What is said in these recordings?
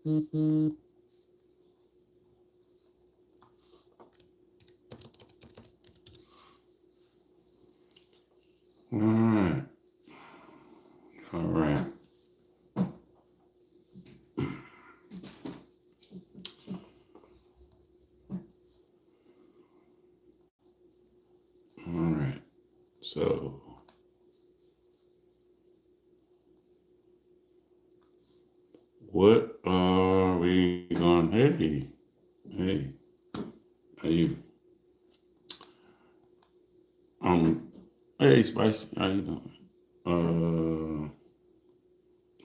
All right. All right. All right. So what are we going? Hey, how you? Um, hey, Spicy, how you doing?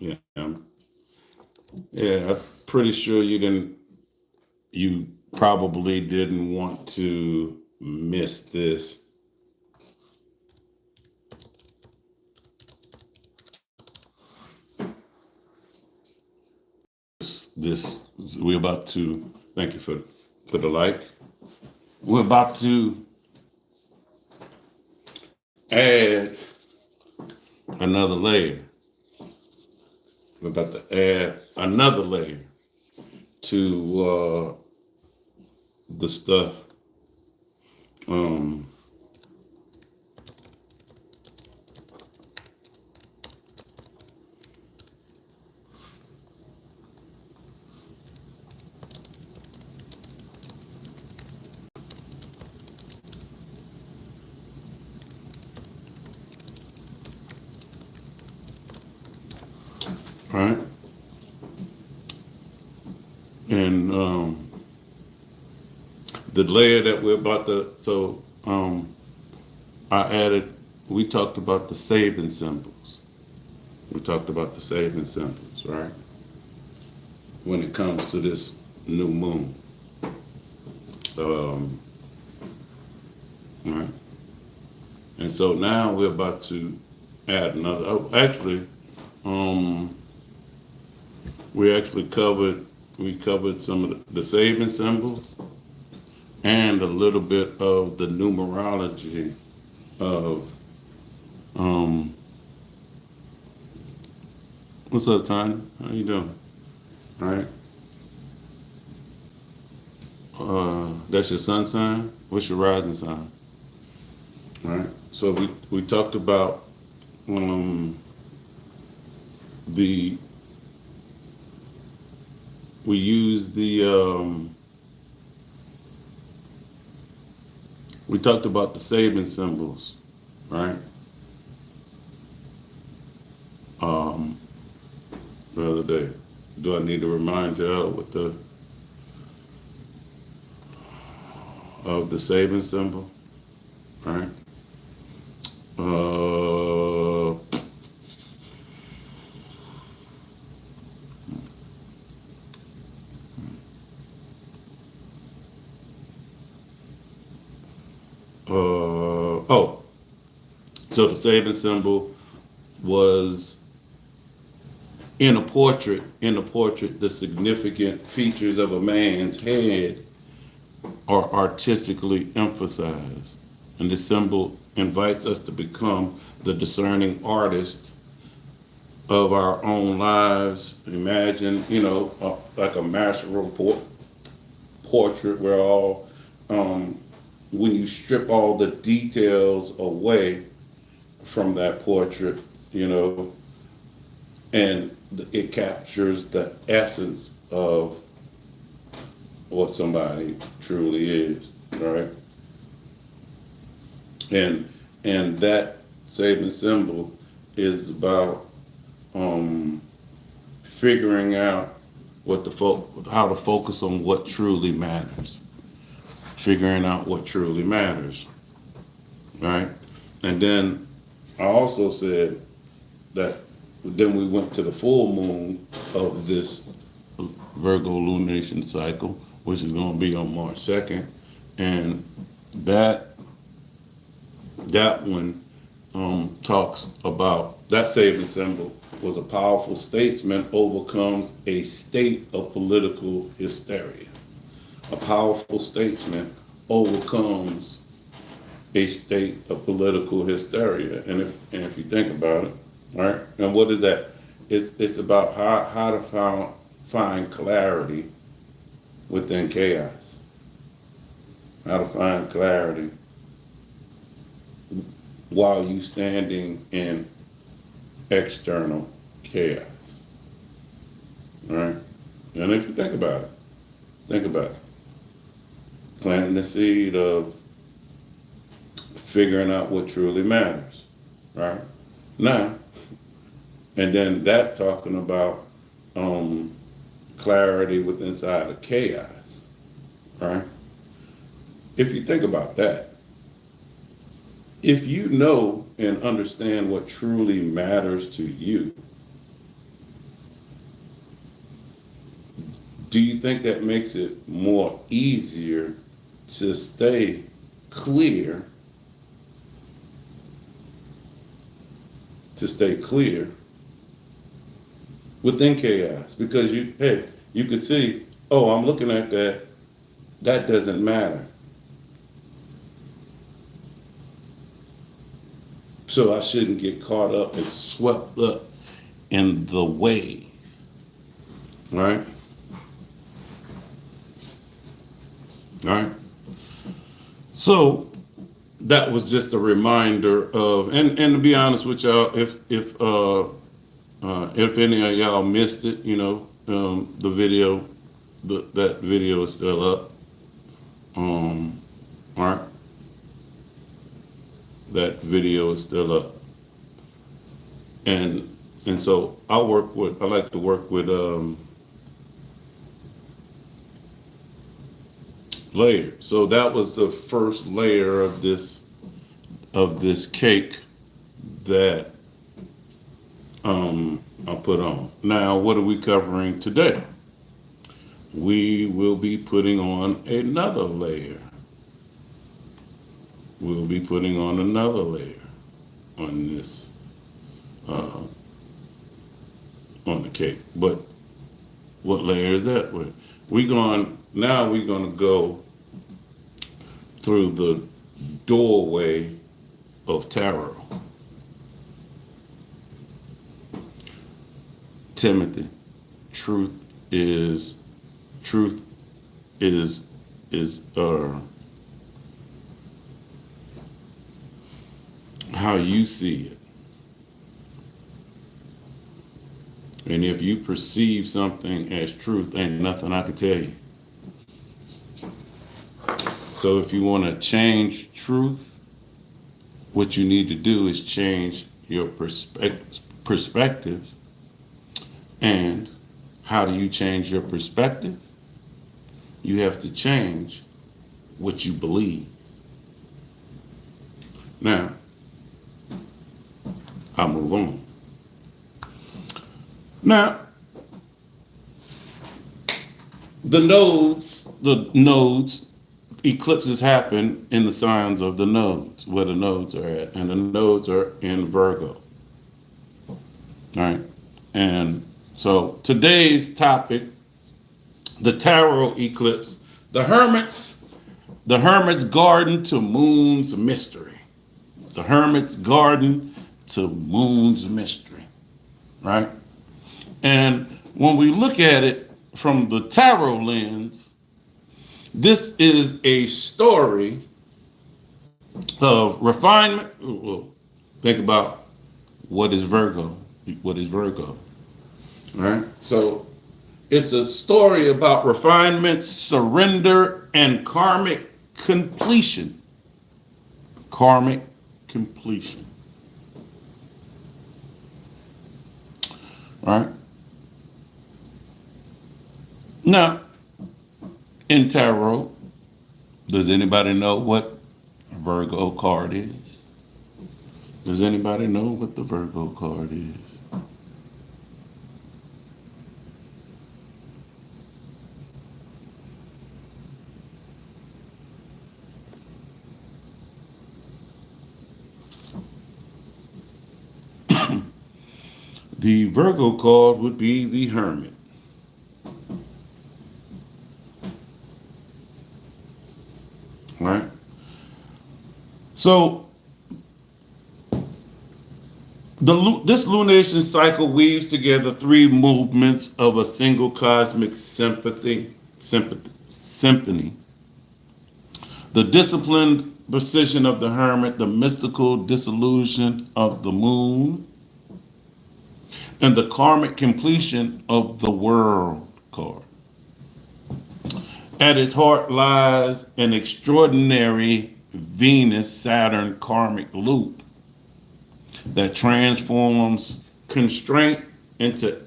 Yeah, yeah. I'm pretty sure you didn't. You probably didn't want to miss this. This we're about to. Thank you for the like. We're about to add another layer. We're about to add another layer to the stuff. Um, right, and the layer that we're about to. So I added. We talked about the saving symbols. We talked about the saving symbols, right? When it comes to this new moon, right? And so now we're about to add another. Oh, actually, um, we actually covered. We covered some of the saving symbols and a little bit of the numerology of um. What's up, Tanya? How you doing? All right. That's your sun sign. What's your rising sign? All right. So we talked about um the we used the we talked about the saving symbols, right? Um, the other day. Do I need to remind y'all what the of the saving symbol, right? Uh, oh, so the saving symbol was in a portrait, the significant features of a man's head are artistically emphasized. And this symbol invites us to become the discerning artist of our own lives. Imagine, like a masterful portrait where when you strip all the details away from that portrait, you know, and it captures the essence of what somebody truly is, right? And that saving symbol is about figuring out how to focus on what truly matters, figuring out what truly matters, right? And then I also said that then we went to the full moon of this Virgo lunation cycle, which is going to be on March 2nd, and that one talks about that saving symbol was a powerful statesman overcomes a state of political hysteria. A powerful statesman overcomes a state of political hysteria. And if you think about it, right? And what is that? It's about how to find clarity within chaos. How to find clarity while you standing in external chaos. All right? And if you think about it. Planting the seed of figuring out what truly matters. Right? Now, and then that's talking about clarity with inside of chaos. Right? If you think about that, if you know and understand what truly matters to you, do you think that makes it more easier to stay clear, within chaos? Because you could see, oh, I'm looking at that doesn't matter. So I shouldn't get caught up and swept up in the wave, right? All right. So that was just a reminder of, and to be honest with y'all, if any of y'all missed it, the video, that video is still up. All right. That video is still up. And so I like to work with layer. So that was the first layer of this cake that I put on. Now, what are we covering today? We will be putting on another layer. We'll be putting on another layer on this, on the cake. But what layer is that? We're going to go through the doorway of tarot. Timothy, truth is how you see it. And if you perceive something as truth, ain't nothing I can tell you. So if you want to change truth, what you need to do is change your perspective. And how do you change your perspective? You have to change what you believe. Now, I'll move on. Now, the nodes, eclipses happen in the signs of the nodes, where the nodes are at, and the nodes are in Virgo. All right. And so today's topic, the tarot eclipse, the Hermit's garden to Moon's mystery. The Hermit's garden to Moon's mystery, right? And when we look at it from the tarot lens, this is a story of refinement. Well, think about what is Virgo. What is Virgo? All right. So it's a story about refinement, surrender, and karmic completion. Karmic completion. All right. Now, in tarot, does anybody know what a Virgo card is? Does anybody know what the Virgo card is? The Virgo card would be the Hermit. Right? So This lunation cycle weaves together three movements of a single cosmic symphony. The disciplined precision of the hermit, the mystical disillusion of the moon, and the karmic completion of the world card. At its heart lies an extraordinary Venus-Saturn karmic loop that transforms constraint into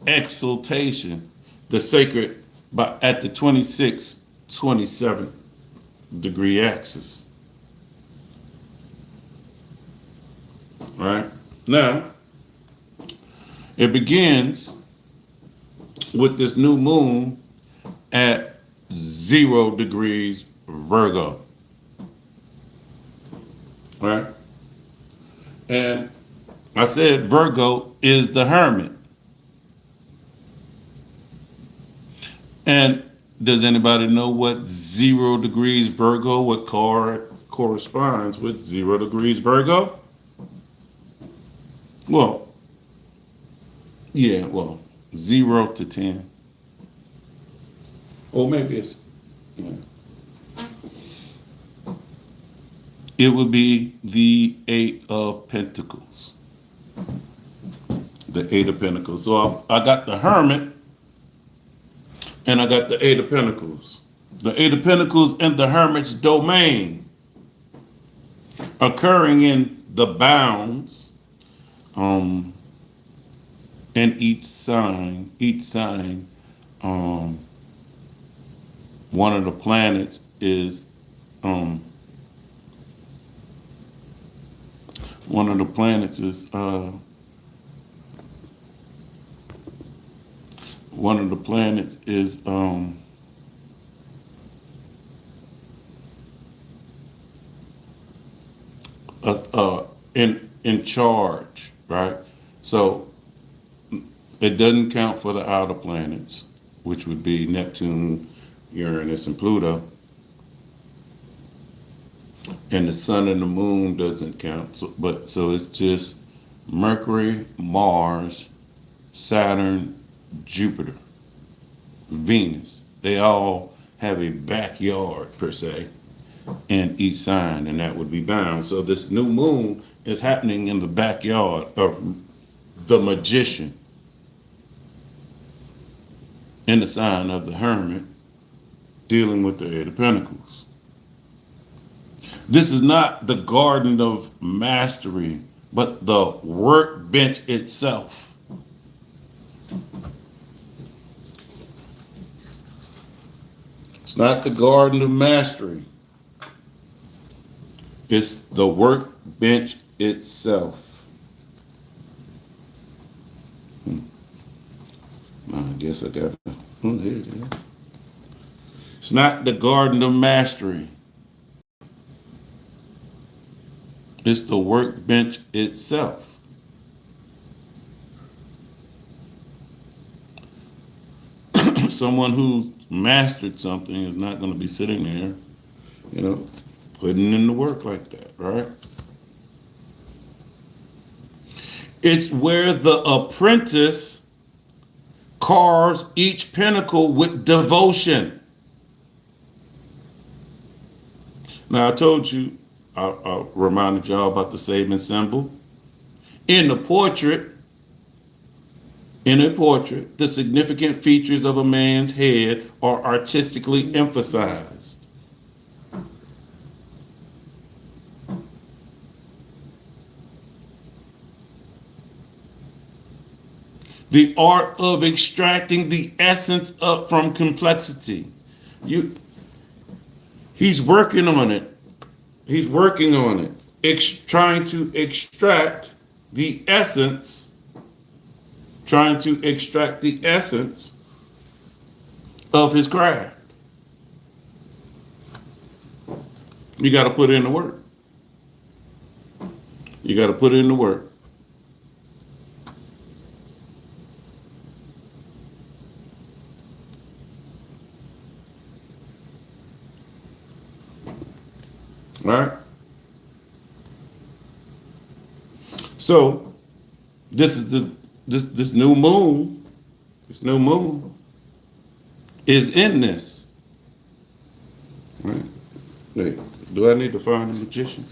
exaltation, the sacred at the 26, 27 degree axis. All right? Now, it begins with this new moon at 0 degrees Virgo. All right? And I said Virgo is the hermit. And does anybody know what 0 degrees Virgo, what card corresponds with 0 degrees Virgo? Well, yeah, well, 0 to 10. Or maybe it's, yeah. It would be the 8 of Pentacles. The 8 of Pentacles. So I got the Hermit and I got the 8 of Pentacles. The 8 of Pentacles and the Hermit's domain occurring in the bounds in each sign, one of the planets is one of the planets is in charge, right? So it doesn't count for the outer planets, which would be Neptune, Uranus, and Pluto. And the sun and the moon doesn't count. So it's just Mercury, Mars, Saturn, Jupiter, Venus. They all have a backyard per se in each sign, and that would be bound. So this new moon is happening in the backyard of the magician in the sign of the hermit, dealing with the 8 of Pentacles. This is not the garden of mastery, but the workbench itself. It's not the garden of mastery. It's the workbench itself. I guess I got it. Oh, there it is. It's not the garden of mastery. It's the workbench itself. Someone who mastered something is not going to be sitting there, putting in the work like that, right? It's where the apprentice carves each pinnacle with devotion. Now, I told you, I reminded y'all about the saving symbol. In a portrait, the significant features of a man's head are artistically emphasized. The art of extracting the essence up from complexity. He's working on it. He's working on it, trying to extract the essence, of his craft. You got to put in the work. You got to put in the work. All right. So This is this new moon. This new moon is in this. Right? Wait, do I need to find the magician?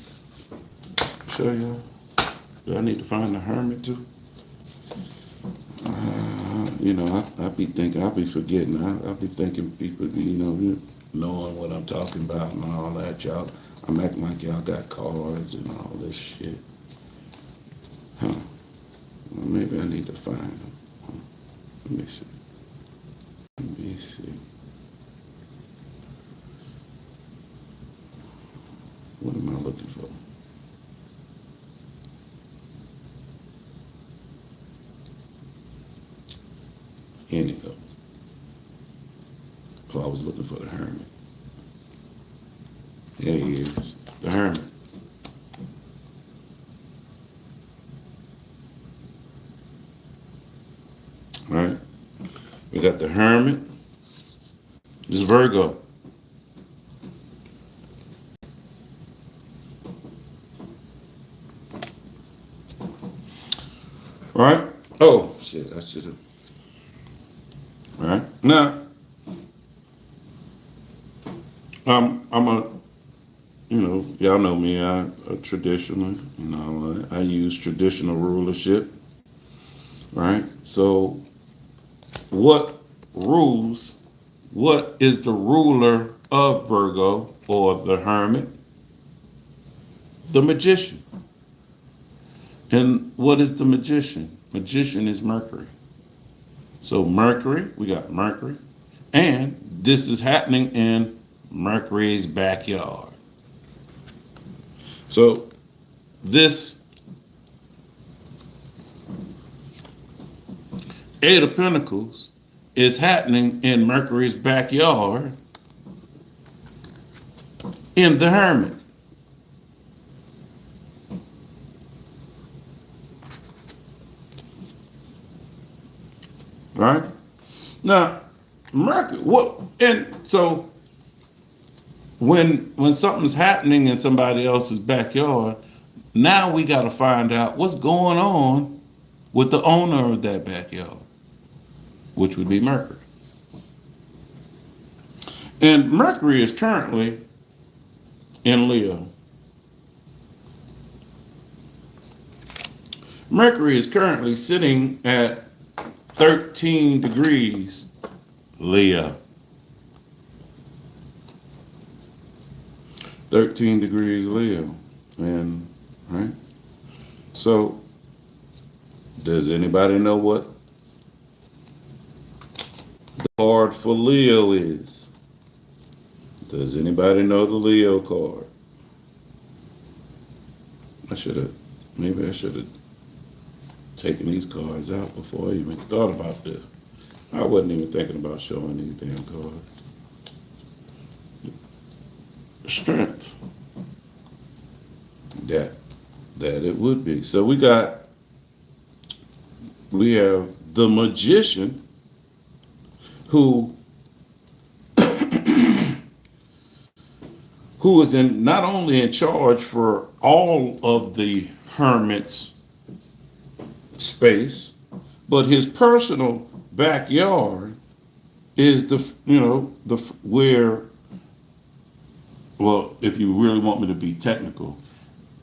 Show y'all. Do I need to find the hermit too? I be thinking, I be forgetting. I be thinking people, knowing what I'm talking about and all that. Y'all, I'm acting like y'all got cards and all this shit. Huh. Well, maybe I need to find them. Huh. Let me see. Let me see. What am I looking for? Here you go. Oh, I was looking for the hermit. There he is. The hermit. All right. We got the hermit. This is Virgo. All right. Oh, shit. I should have. All right. Now, I'm a, y'all know me. I traditionally, I use traditional rulership. Right. So, what rules? What is the ruler of Virgo or the hermit? The magician. And what is the magician? Magician is Mercury. So Mercury, we got Mercury, and this is happening in Mercury's backyard. So this Eight of Pentacles is happening in Mercury's backyard in the Hermit. Right? Now, Mercury, so when something's happening in somebody else's backyard, now we got to find out what's going on with the owner of that backyard, which would be Mercury. And Mercury is currently in Leo. Mercury is currently sitting at 13 degrees Leo. 13 degrees Leo. And, right? So, does anybody know what the card for Leo is? Does anybody know the Leo card? Maybe I should have taken these cards out before I even thought about this. I wasn't even thinking about showing these damn cards. Strength. That it would be. So we have the magician who is not only in charge for all of the hermit's space, but his personal backyard is where, well, if you really want me to be technical,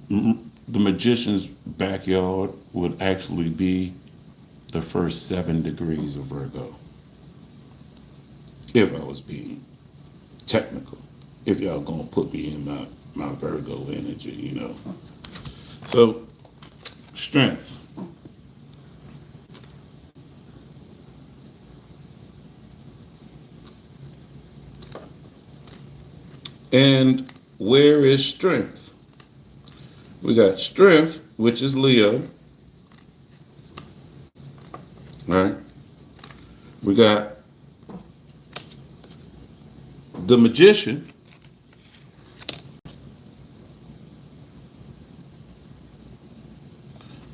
the magician's backyard would actually be the first 7 degrees of Virgo. If I was being technical, if y'all gonna put me in my Virgo energy, So, strength. And where is strength? We got strength, which is Leo. Right? We got the magician.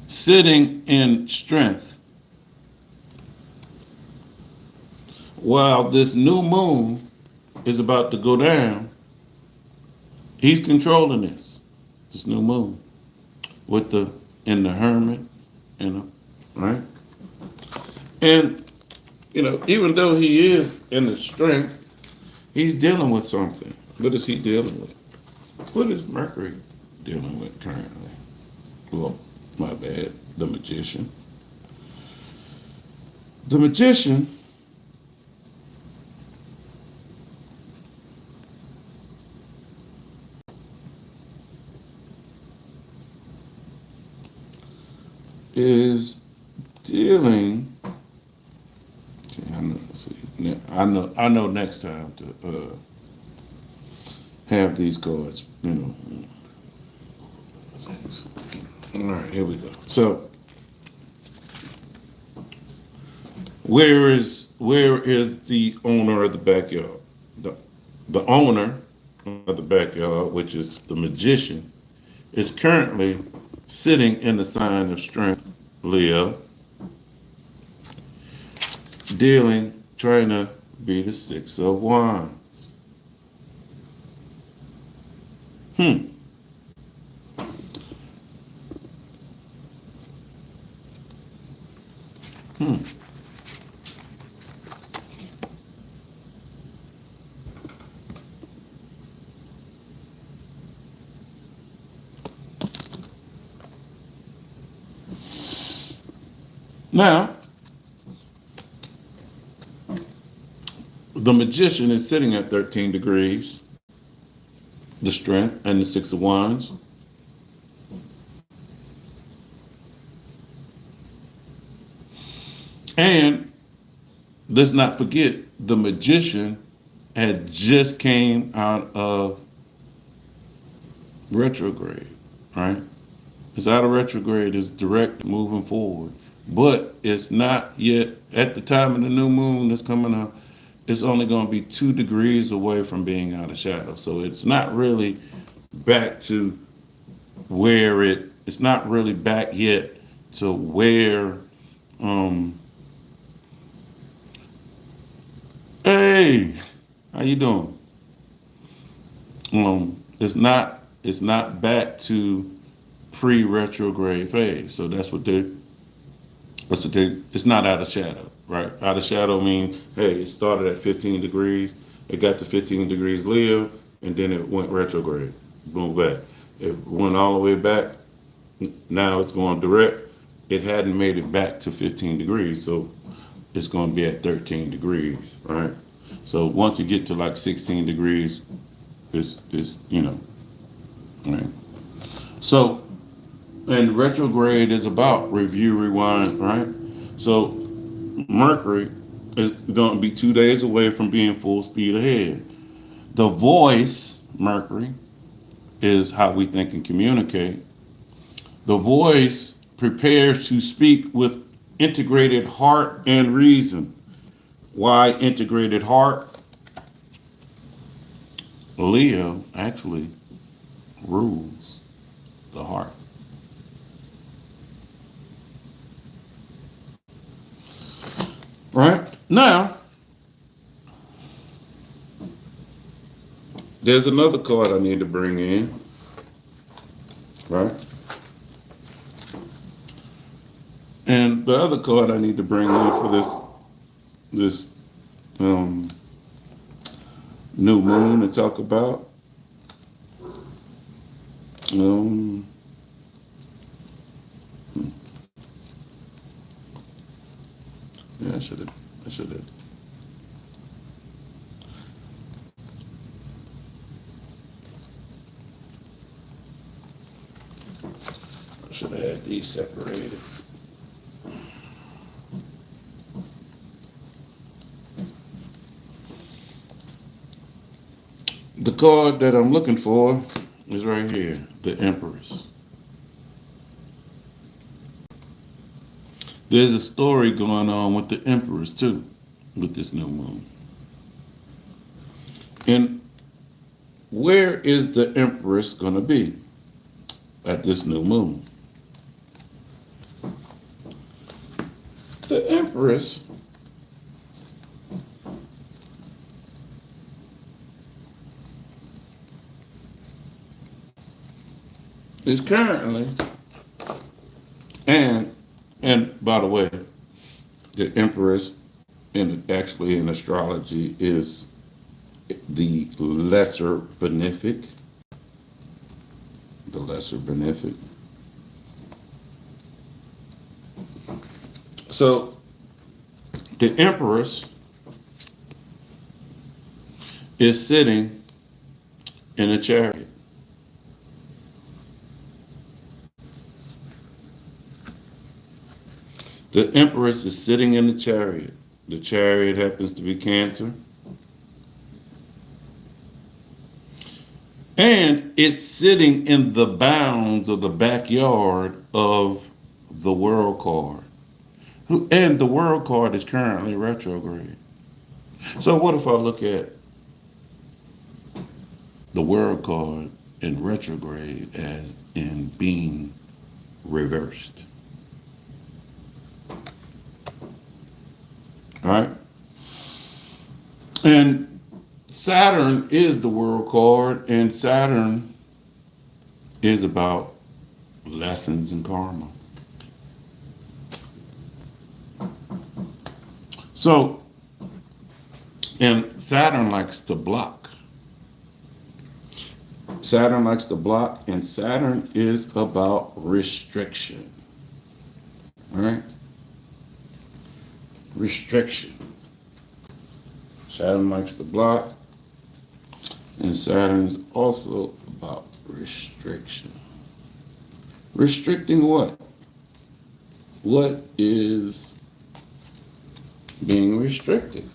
Sitting in strength. While this new moon is about to go down, he's controlling this new moon in the hermit, right? And, even though he is in the strength, he's dealing with something. What is he dealing with? What is Mercury dealing with currently? Well, my bad, the Magician. The Magician is dealing. I know next time to have these cards. All right, here we go. So, where is the owner of the backyard? The owner of the backyard, which is the Magician, is currently sitting in the sign of strength, Leo, trying to be the Six of Wands. Hmm. Now, the Magician is sitting at 13 degrees, the strength, and the Six of Wands. And let's not forget, the Magician had just came out of retrograde, right? It's out of retrograde, it's direct moving forward. But it's not yet, at the time of the new moon that's coming up, it's only going to be 2 degrees away from being out of shadow. So it's not really back to it's not really back yet to where, hey, how you doing? It's not back to pre-retrograde phase. So it's not out of shadow, right? Out of shadow means, hey, it started at 15 degrees, it got to 15 degrees Leo, and then it went retrograde, boom, back. It went all the way back, now it's going direct. It hadn't made it back to 15 degrees, so it's going to be at 13 degrees, right? So once you get to like 16 degrees, it's right? So, and retrograde is about review, rewind, right? So Mercury is going to be 2 days away from being full speed ahead. The voice, Mercury, is how we think and communicate. The voice prepares to speak with integrated heart and reason. Why integrated heart? Leo actually rules the heart. Right? Now, there's another card I need to bring in. Right? And the other card I need to bring in for this new moon to talk about. Yeah, I should have. I should have had these separated. The card that I'm looking for is right here, the Empress. There's a story going on with the Empress too, with this new moon. And where is the Empress going to be at this new moon? The Empress is currently, and by the way, the Empress actually in astrology is the lesser benefic. The lesser benefic. So the Empress is sitting in a chariot. The Empress is sitting in the chariot. The chariot happens to be Cancer. And it's sitting in the bounds of the backyard of the World card. And the World card is currently retrograde. So what if I look at the World card in retrograde as in being reversed? All right? And Saturn is the World card, and Saturn is about lessons and karma. So, and Saturn likes to block. Saturn likes to block, and Saturn is about restriction. All right? Restriction. Saturn likes to block, and Saturn is also about restriction. Restricting what? What is being restricted?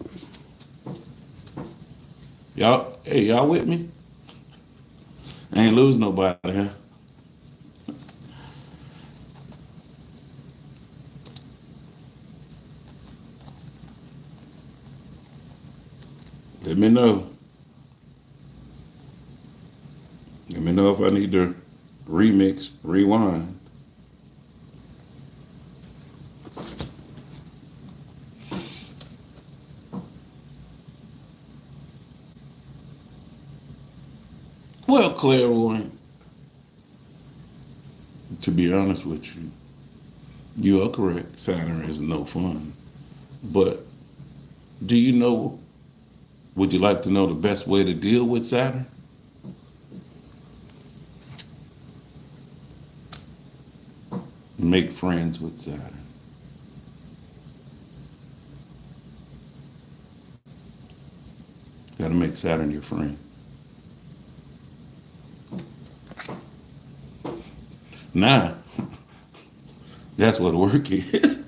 Y'all, hey, y'all with me? I ain't lose nobody, huh? Let me know. Let me know if I need to remix, rewind. Well, clairvoyant, to be honest with you, you are correct. Saturn is no fun. But do you know, would you like to know the best way to deal with Saturn? Make friends with Saturn. Got to make Saturn your friend. Now, that's what work is.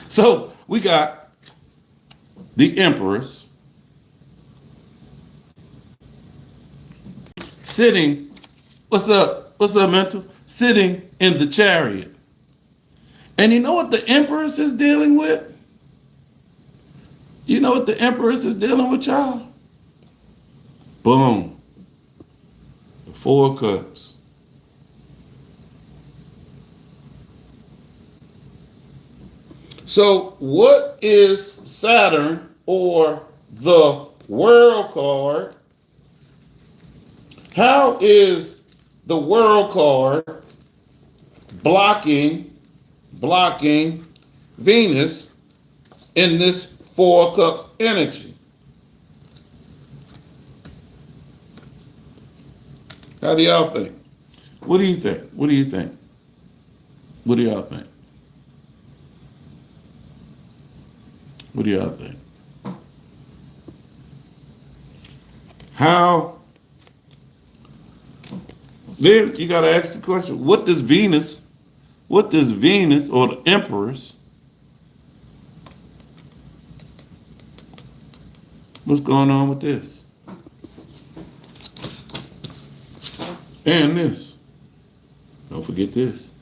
So we got the Empress sitting, what's up, mental? Sitting in the chariot. And you know what the Empress is dealing with? You know what the Empress is dealing with, y'all? Boom. The Four of Cups. So what is Saturn, or the World card? How is the World card blocking Venus in this Four of Cups energy? How do y'all think? What do you think? What do you think? What do y'all think? What do y'all think? How? Then you got to ask the question, what does Venus or the Empress, what's going on with this? And this. Don't forget this.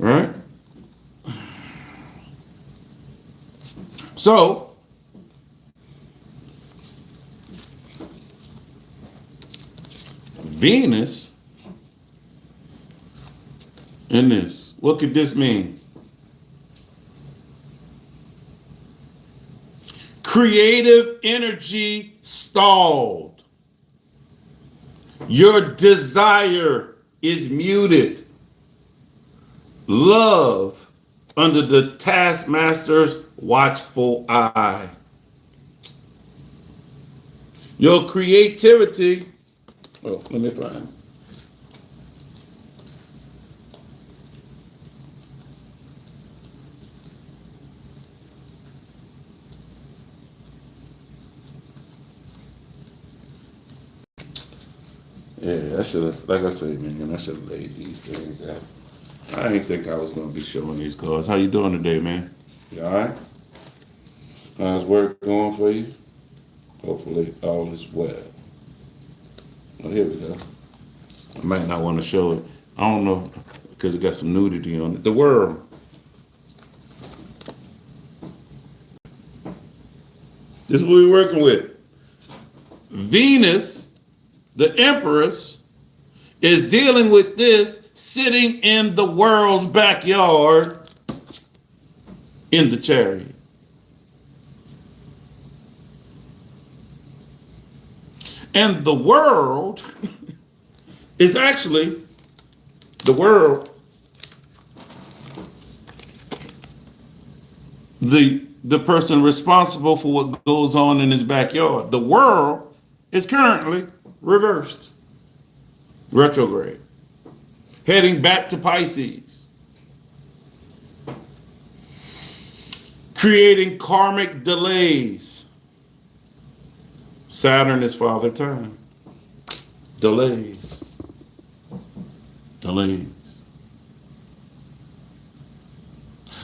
All right? So, Venus in this, what could this mean? Creative energy stalled. Your desire is muted. love under the taskmaster's watchful eye. Your creativity, oh, let me find it. Yeah, I should have, like I say, man, I should have laid these things out. I didn't think I was going to be showing these cards. How you doing today, man? You all right? How's work going for you? Hopefully all is well. Well, here we go. I might not want to show it. I don't know, because it got some nudity on it. The world. This is what we're working with. Venus, the Empress, is dealing with this sitting in the world's backyard in the Chariot. And the world is actually the world, the person responsible for what goes on in his backyard. The world is currently reversed, retrograde, heading back to Pisces, creating karmic delays. Saturn is Father Time. Delays.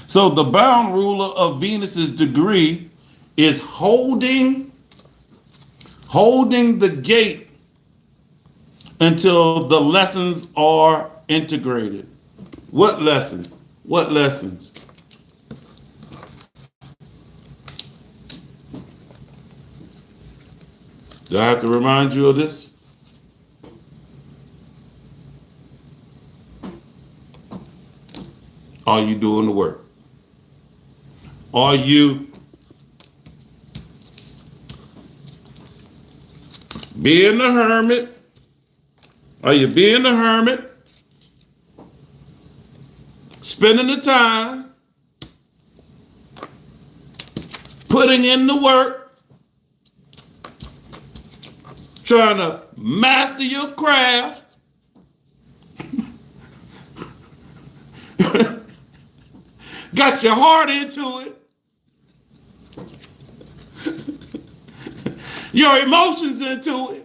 So the bound ruler of Venus's degree is holding the gate until the lessons are integrated. What lessons? What lessons? Do I have to remind you of this? Are you doing the work? Are you being the hermit? Are you being the hermit? Spending the time, putting in the work, trying to master your craft, got your heart into it, your emotions into it.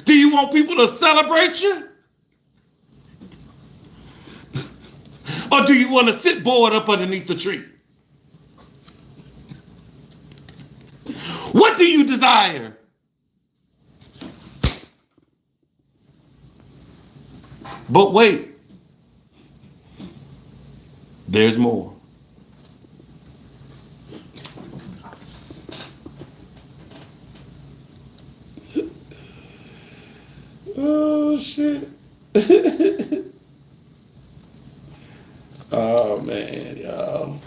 Do you want people to celebrate you? Or do you want to sit bored up underneath the tree? What do you desire? But wait, there's more. Oh, shit. Oh, man, y'all.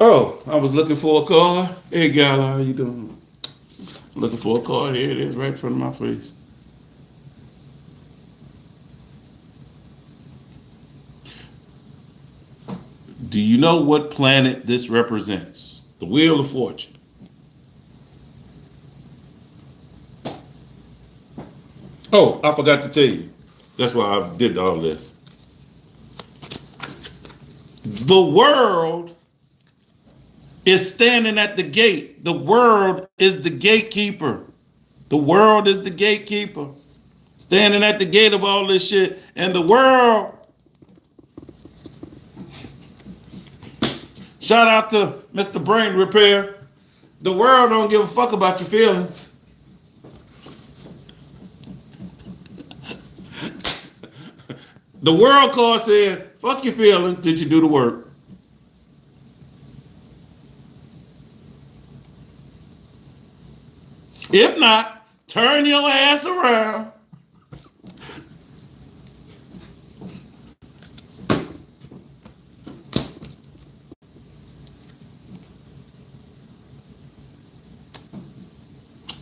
Oh, I was looking for a card. Hey, gal, how you doing? Looking for a card. Here it is, right in front of my face. Do you know what planet this represents? The Wheel of Fortune. Oh, I forgot to tell you. That's why I did all this. The world is standing at the gate. The world is the gatekeeper. The world is the gatekeeper. Standing at the gate of all this shit. And the world, shout out to Mr. Brain Repair. The world don't give a fuck about your feelings. The world card said, fuck your feelings, did you do the work? If not, turn your ass around.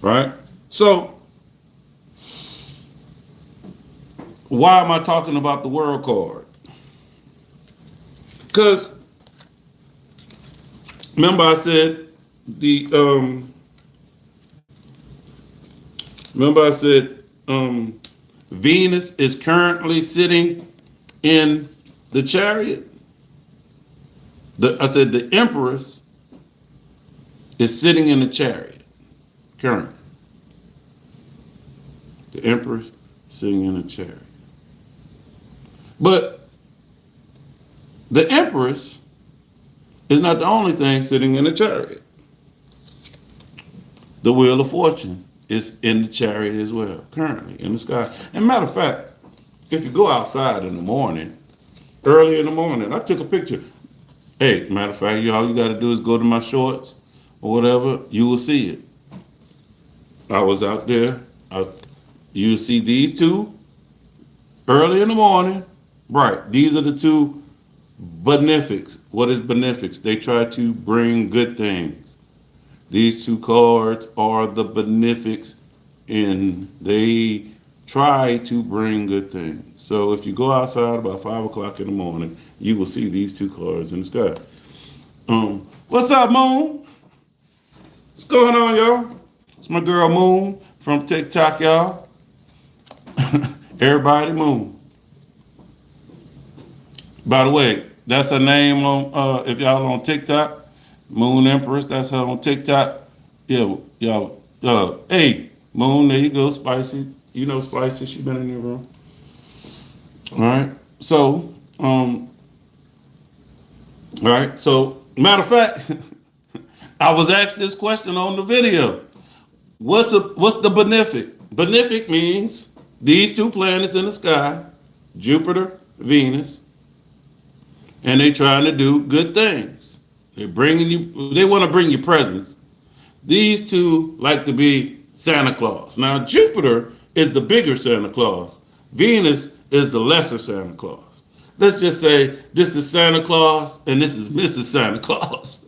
right? So why am I talking about the world card? Because remember I said the remember I said Venus is currently sitting in the chariot. I said the Empress is sitting in the chariot currently. The Empress sitting in the chariot. But the Empress is not the only thing sitting in the chariot. The Wheel of Fortune is in the chariot as well, currently in the sky. And matter of fact, if you go outside in the morning, early in the morning, I took a picture. Hey, matter of fact, all you got to do is go to my shorts or whatever, you will see it. I was out there. You see these two early in the morning. Right. These are the two benefics. What is benefics? They try to bring good things. These two cards are the benefics, and they try to bring good things. So if you go outside about 5 o'clock in the morning, you will see these two cards in the sky. What's up, Moon? What's going on, y'all? It's my girl Moon from TikTok, y'all. Everybody Moon. By the way, that's her name on if y'all on TikTok. Moon Empress, that's her on TikTok. Yeah, y'all. Hey, Moon, there you go, Spicy. You know Spicy, she been in your room. All right. So, all right. So, matter of fact, I was asked this question on the video. What's the benefic? Benefic means these two planets in the sky, Jupiter, Venus, and they trying to do good things. They want to bring you presents. These two like to be Santa Claus. Now, Jupiter is the bigger Santa Claus. Venus is the lesser Santa Claus. Let's just say this is Santa Claus and this is Mrs. Santa Claus.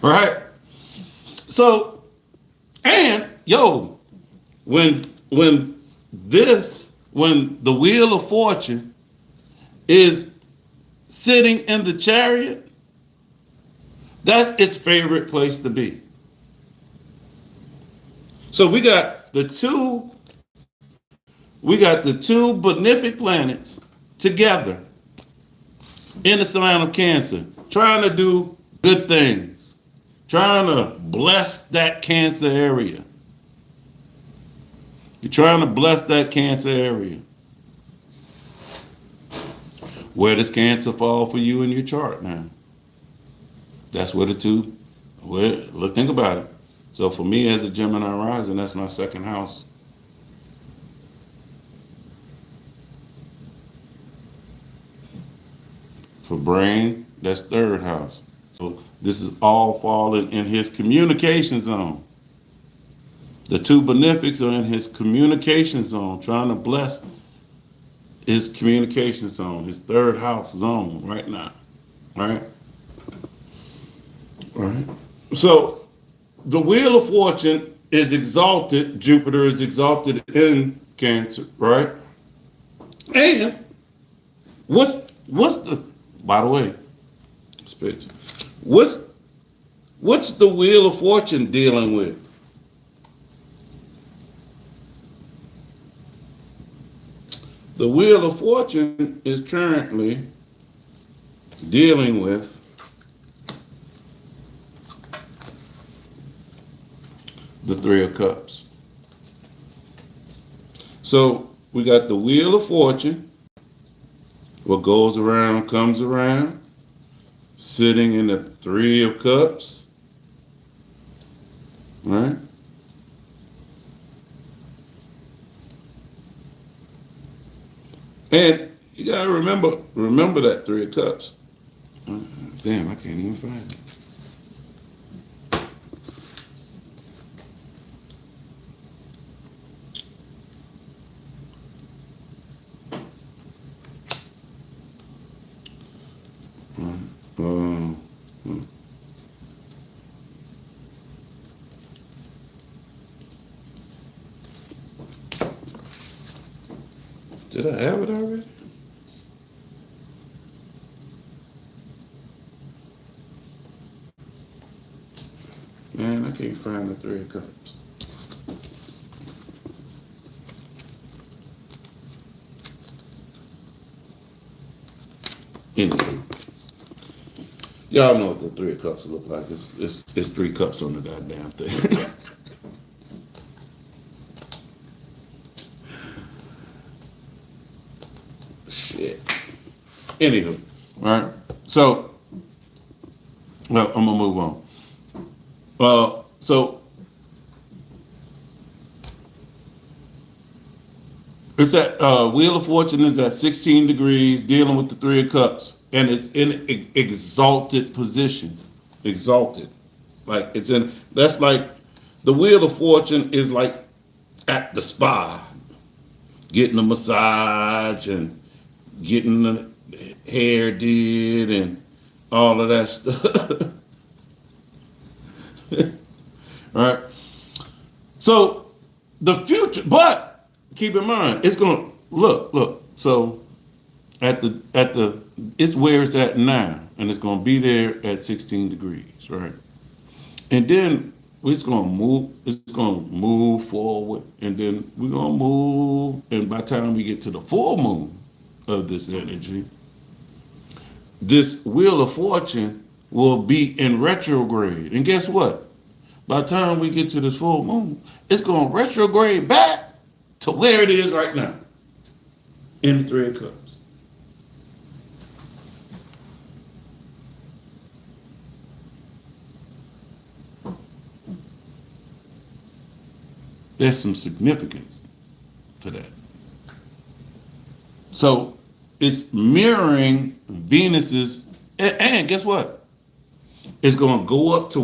Right? So, and yo, when the Wheel of Fortune is sitting in the chariot, that's its favorite place to be. So we got the two benefic planets together in the sign of Cancer, trying to do good things, trying to bless that Cancer area. You're trying to bless that Cancer area. Where does Cancer fall for you in your chart now? That's where look, think about it. So for me as a Gemini rising, that's my second house. For brain, that's third house. So this is all falling in his communication zone. The two benefics are in his communication zone, trying to bless his communication zone, his third house zone right now. Right? Right. So the Wheel of Fortune is exalted. Jupiter is exalted in Cancer, right? And what's the, by the way, this picture, what's the Wheel of Fortune dealing with? The Wheel of Fortune is currently dealing with the Three of Cups. So we got the Wheel of Fortune, what goes around comes around, sitting in the Three of Cups, right? And you gotta remember that Three of Cups. Damn, I can't even find it. Did I have it already? Man, I can't find the Three of Cups. Anyway, y'all know what the Three of Cups look like. It's three cups on the goddamn thing. Shit. Anywho, right? So, well, I'm gonna move on. So it's at Wheel of Fortune is at 16 degrees, dealing with the Three of Cups, and it's in exalted position. Exalted, like it's in. That's like the Wheel of Fortune is like at the spa, getting a massage and getting the hair did and all of that stuff. All right. So the future, but keep in mind, it's gonna look. So at the it's where it's at now, and it's gonna be there at 16 degrees, right? And then it's gonna move forward, and then we're gonna move, and by the time we get to the full moon of this energy, this Wheel of Fortune will be in retrograde. And guess what? By the time we get to this full moon, it's going to retrograde back to where it is right now in the Three of Cups. There's some significance to that. So it's mirroring Venus's, and guess what? It's going to go up to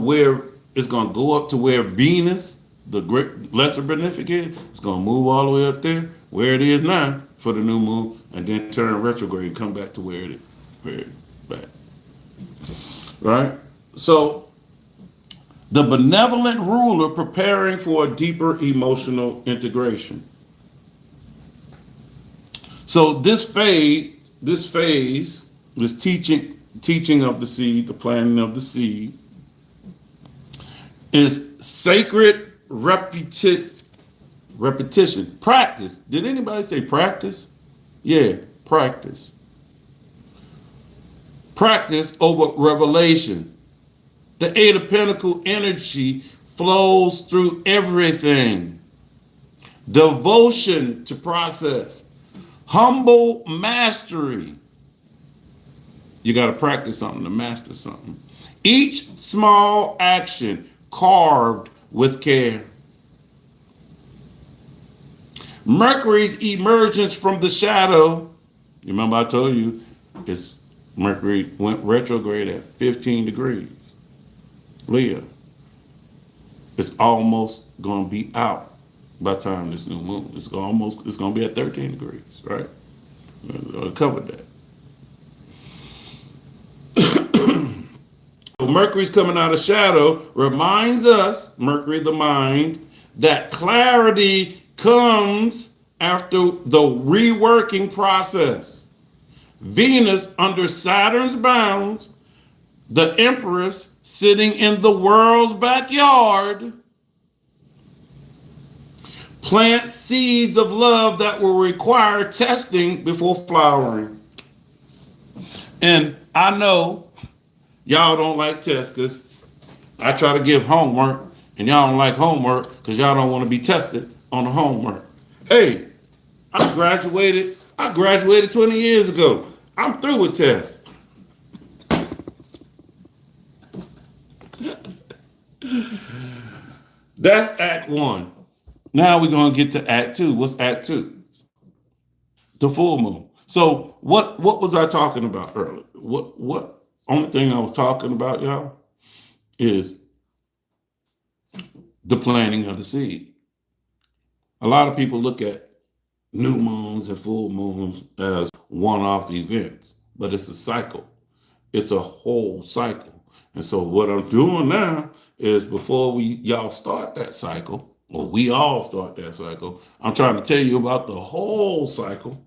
where Venus, the great lesser benefic is. It's going to move all the way up there, where it is now for the new moon, and then turn retrograde and come back to where it is, back. Right? So the benevolent ruler preparing for a deeper emotional integration. So this phase, this teaching of the seed, the planting of the seed, is sacred repetition. Practice. Did anybody say practice? Yeah, practice. Practice over revelation. The Eight of Pentacles energy flows through everything. Devotion to process. Humble mastery. You got to practice something to master something. Each small action carved with care. Mercury's emergence from the shadow. You remember I told you Mercury went retrograde at 15 degrees. Leo. It's almost going to be out by the time this new moon. It's going to be at 13 degrees, right? I covered that. Mercury's coming out of shadow reminds us, Mercury the mind, that clarity comes after the reworking process. Venus under Saturn's bounds, the Empress sitting in the world's backyard, plants seeds of love that will require testing before flowering. And I know y'all don't like tests because I try to give homework, and y'all don't like homework because y'all don't want to be tested on the homework. Hey, I graduated 20 years ago. I'm through with tests. That's Act 1. Now we're going to get to Act 2. What's Act 2? The full moon. So what was I talking about earlier? What only thing I was talking about, y'all, is the planting of the seed. A lot of people look at new moons and full moons as one-off events, but it's a cycle. It's a whole cycle. And so what I'm doing now is before y'all start that cycle, or we all start that cycle, I'm trying to tell you about the whole cycle,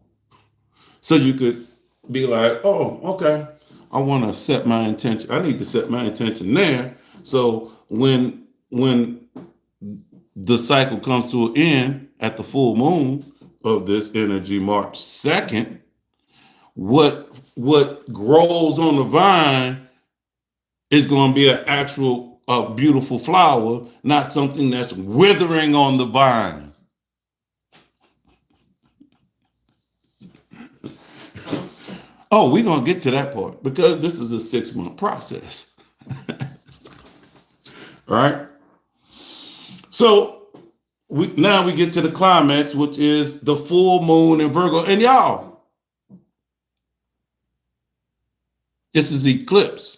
So you could be like, oh, okay, I want to set my intention. I need to set my intention there. So when the cycle comes to an end at the full moon of this energy, March 2nd, what grows on the vine is going to be an actual beautiful flower, not something that's withering on the vine. Oh, we're going to get to that part because this is a 6-month process. All right. So now we get to the climax, which is the full moon in Virgo. And y'all, this is eclipse.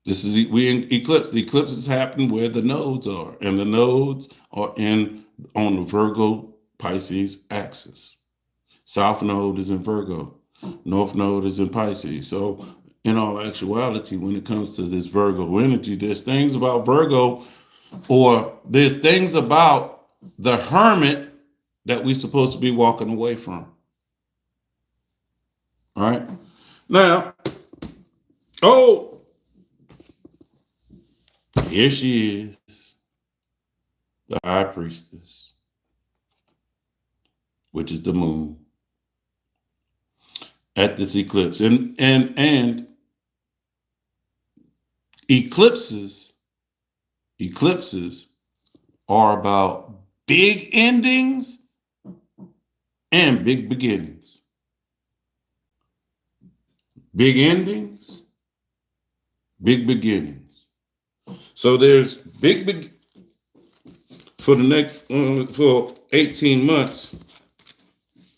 We in eclipse. The eclipses happen where the nodes are, and the nodes are on the Virgo Pisces axis. South node is in Virgo. North node is in Pisces. So in all actuality, when it comes to this Virgo energy, there's things about Virgo, or there's things about the Hermit that we're supposed to be walking away from. All right. Now, here she is, the High Priestess, which is the moon, at this eclipse. And eclipses are about big endings and big beginnings. Big endings, big beginnings. So there's for the next for 18 months,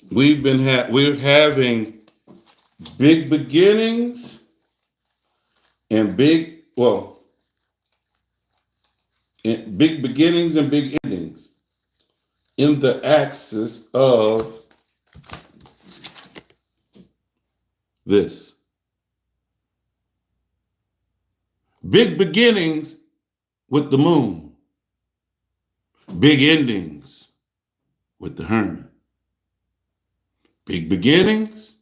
we're having big beginnings and big beginnings and big endings in the axis of this. Big beginnings with the moon. Big endings with the Hermit. Big beginnings,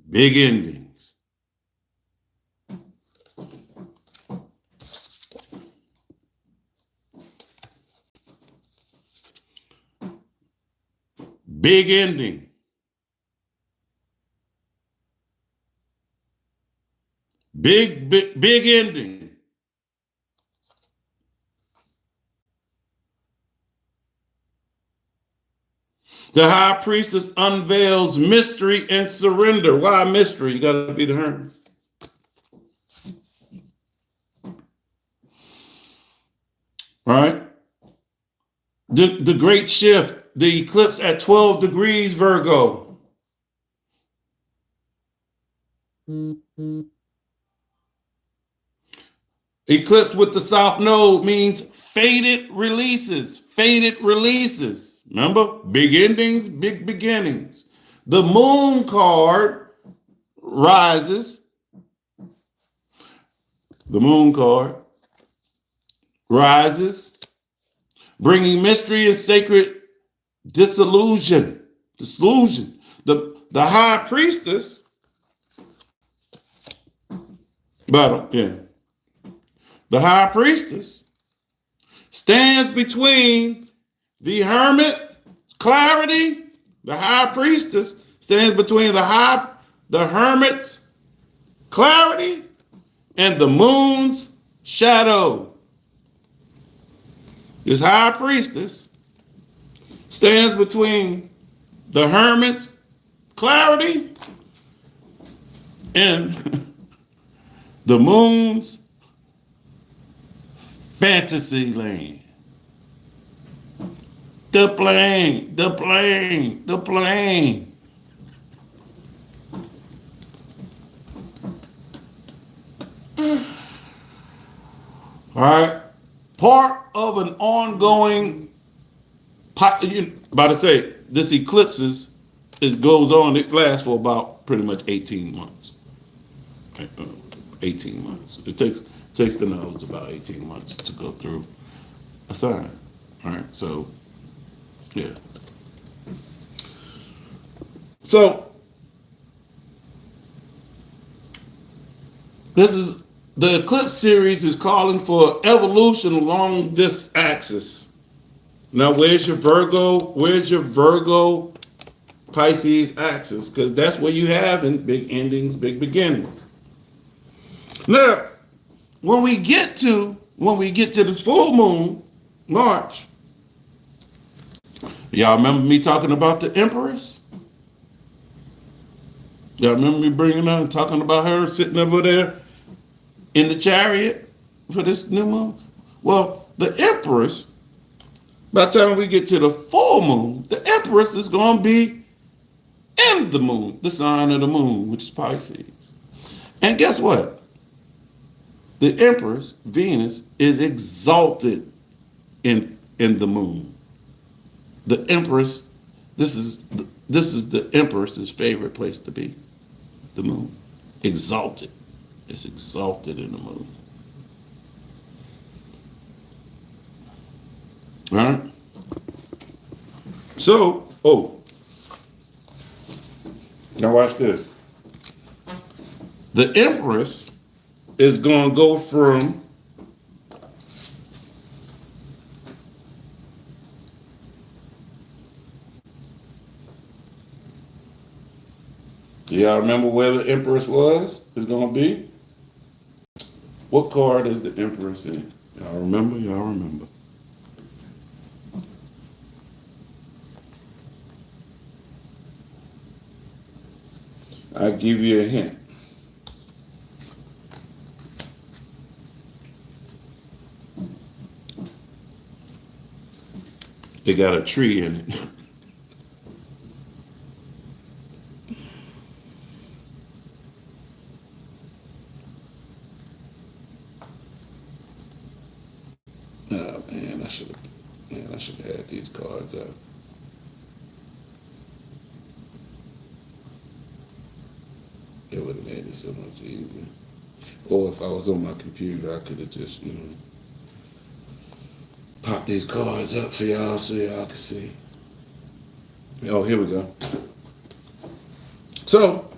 big endings. Big ending. Big ending. The High Priestess unveils mystery and surrender. Why mystery? You got to be the Hermit. All right. The great shift, the eclipse at 12 degrees Virgo. Eclipse with the South Node means faded releases. Faded releases. Remember? Big endings, big beginnings. The Moon card rises. The Moon card rises, bringing mystery and sacred disillusion. The High Priestess, the High Priestess stands between the Hermit clarity. The High Priestess stands between the Hermit's clarity and the Moon's shadow. This High Priestess stands between the Hermit's clarity and the Moon's fantasy land. The plane. All right. Part of an ongoing, about to say, this eclipse goes on, it lasts for about pretty much 18 months. 18 months. It takes the nodes about 18 months to go through a sign. All right. So, yeah. So this is the Eclipse series is calling for evolution along this axis. Now, where's your Virgo? Where's your Virgo Pisces axis? Because that's where you have in big endings, big beginnings. Now, when we get to this full moon, March, y'all remember me talking about the Empress? Y'all remember me bringing her and talking about her sitting over there in the chariot for this new moon? Well, the Empress, by the time we get to the full moon, the Empress is going to be in the moon, the sign of the moon, which is Pisces. And guess what? The Empress, Venus, is exalted in the moon. The Empress, this is the Empress's favorite place to be, the moon. Exalted. It's exalted in the moon. All right? So, now watch this. The Empress is going to go from y'all remember where the Empress was? Is going to be? What card is the Empress in? Y'all remember? Y'all remember. I'll give you a hint. It got a tree in it. Oh man, I should have had these cards out. It would have made it so much easier. Or if I was on my computer, I could have just, pop these cards up for y'all so y'all can see. Oh, here we go. So,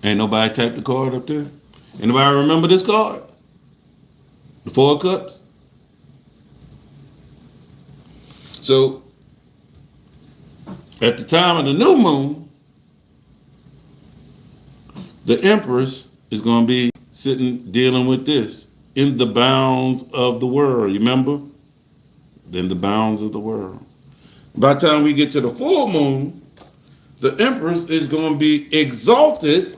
ain't nobody typed the card up there? Anybody remember this card? The Four of Cups? So, at the time of the new moon, the Empress is going to be sitting dealing with this in the bounds of the world. You remember? In the bounds of the world. By the time we get to the full moon, the Empress is going to be exalted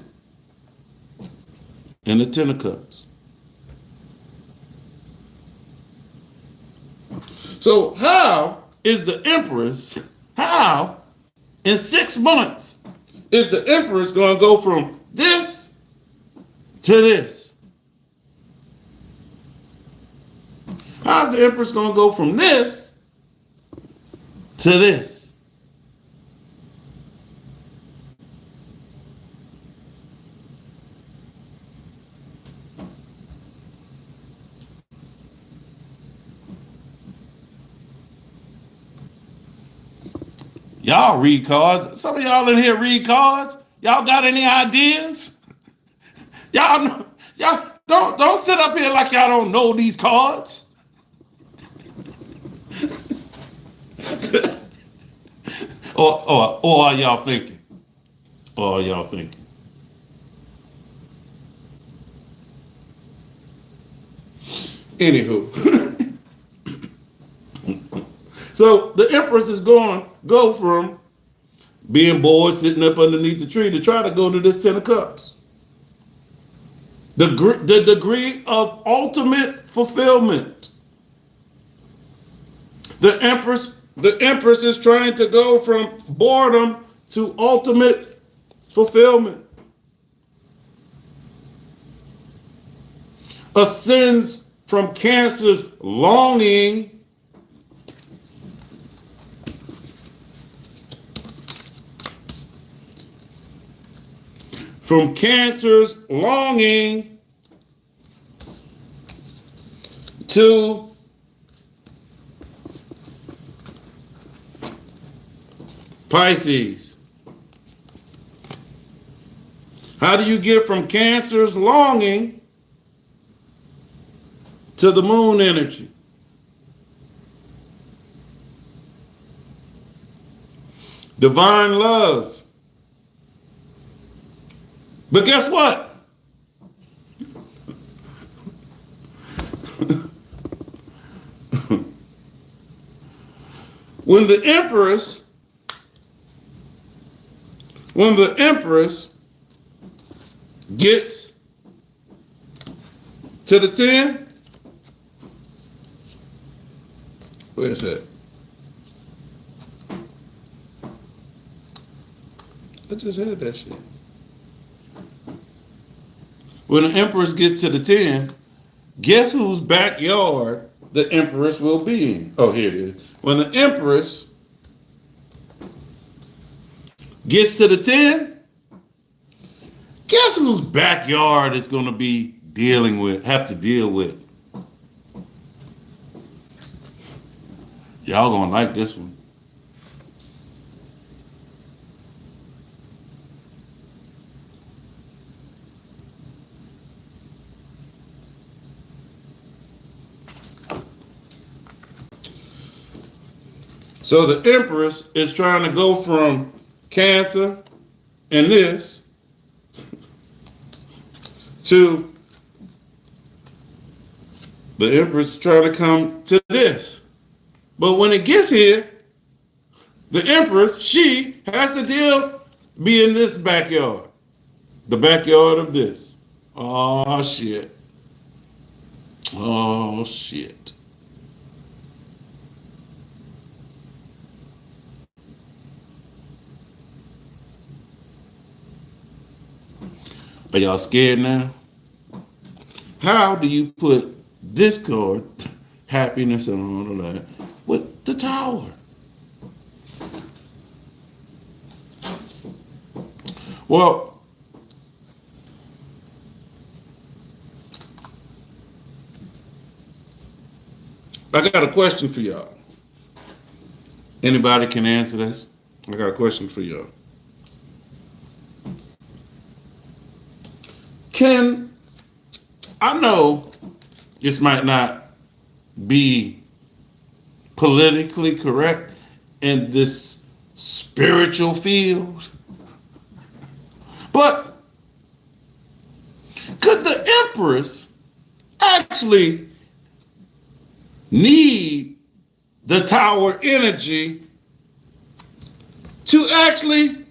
in the Ten of Cups. So how is the Empress, how in 6 months is the Empress going to go from this to this? How's the Empress going to go from this to this? Y'all read cards. Some of y'all in here read cards. Y'all got any ideas? Y'all don't sit up here like y'all don't know these cards. or are y'all thinking? Or are y'all thinking? Anywho. So the Empress is going to go from being bored sitting up underneath the tree to try to go to this Ten of Cups. The degree of ultimate fulfillment. The Empress is trying to go from boredom to ultimate fulfillment. Ascends from Cancer's longing to Pisces. How do you get from Cancer's longing to the moon energy? Divine love. But guess what? When the Empress gets to the 10, where is that? I just had that shit. When the Empress gets to the 10, guess whose backyard the Empress will be in? Oh, here it is. When the Empress gets to the 10, guess whose backyard is going to be have to deal with? Y'all going to like this one. So the Empress is trying to go from Cancer and this to the Empress trying to come to this. But when it gets here, the Empress, she has to be in this backyard. The backyard of this. Oh, shit. Oh, shit. Are y'all scared now? How do you put discord, happiness, and all of that with the Tower? Well, I got a question for y'all. Anybody can answer this? I got a question for y'all. I know this might not be politically correct in this spiritual field, but could the Empress actually need the Tower energy to actually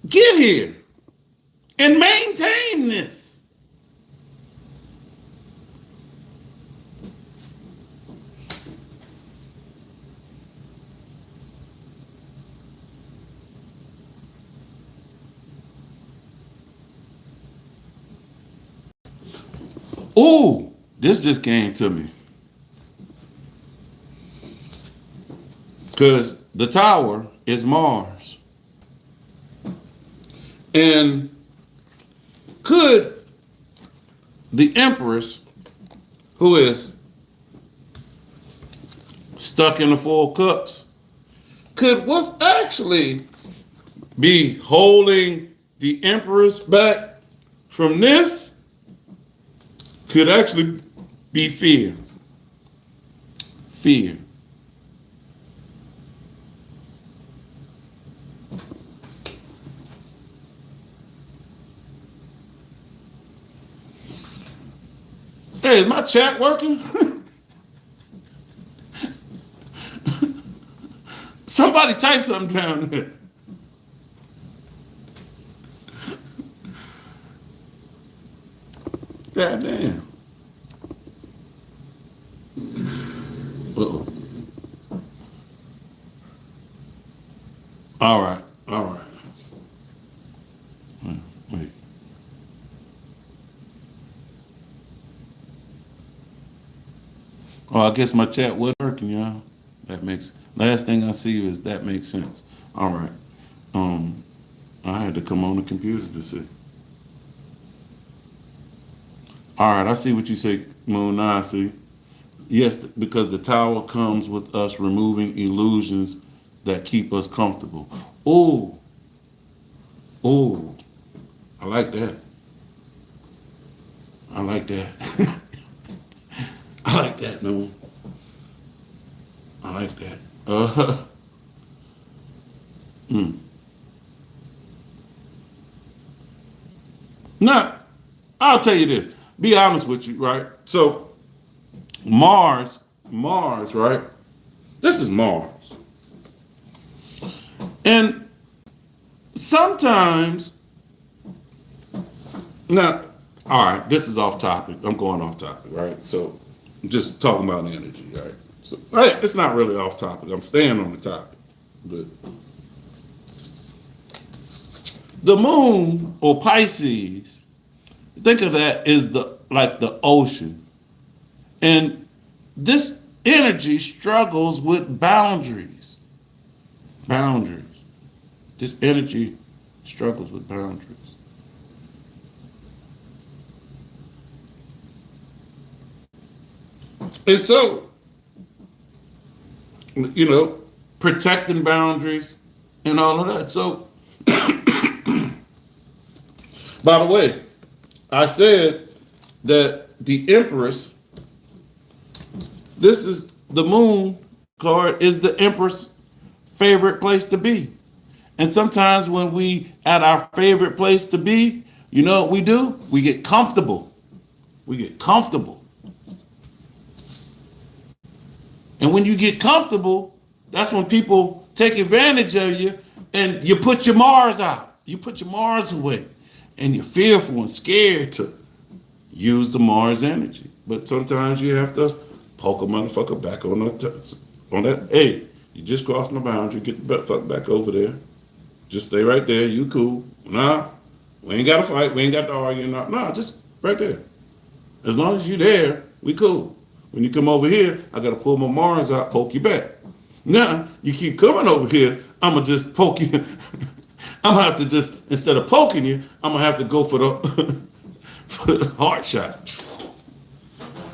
get here and maintain this? Ooh, this just came to me. Because the Tower is Mars. And could the Empress, who is stuck in the Four Cups, could what's actually be holding the Empress back from this could actually be fear. Fear. Hey, is my chat working? Somebody type something down there. God damn. Uh-oh. All right. Wait. Oh, I guess my chat was working, y'all. Last thing I see is that makes sense. All right. I had to come on the computer to see. All right, I see what you say, Moon. Now I see. Yes, because the Tower comes with us removing illusions that keep us comfortable. Oh, I like that. I like that. I like that, no. I like that. Mm. Now, I'll tell you this. Be honest with you, right? So Mars, right? This is Mars. And sometimes, now, all right, this is off topic. I'm going off topic, right? So just talking about energy, right? So right, it's not really off topic. I'm staying on the topic. But the moon or Pisces, think of that as the like the ocean. And this energy struggles with boundaries. Boundaries. This energy struggles with boundaries. And so, protecting boundaries and all of that. So, by the way, I said that the Empress, this is the moon card, is the Empress' favorite place to be. And sometimes when we at our favorite place to be, you know what we do? We get comfortable. We get comfortable. And when you get comfortable, that's when people take advantage of you and you put your Mars out. You put your Mars away. And you're fearful and scared to use the Mars energy. But sometimes you have to poke a motherfucker back on that. Hey, you just crossed my boundary. Get the fuck back over there. Just stay right there. You cool. Nah, we ain't got to fight. We ain't got to argue. Nah, just right there. As long as you there, we cool. When you come over here, I got to pull my Mars out, poke you back. Now, you keep coming over here, I'm going to just poke you. I'm going to have to just, instead of poking you, I'm going to have to go for the, for the heart shot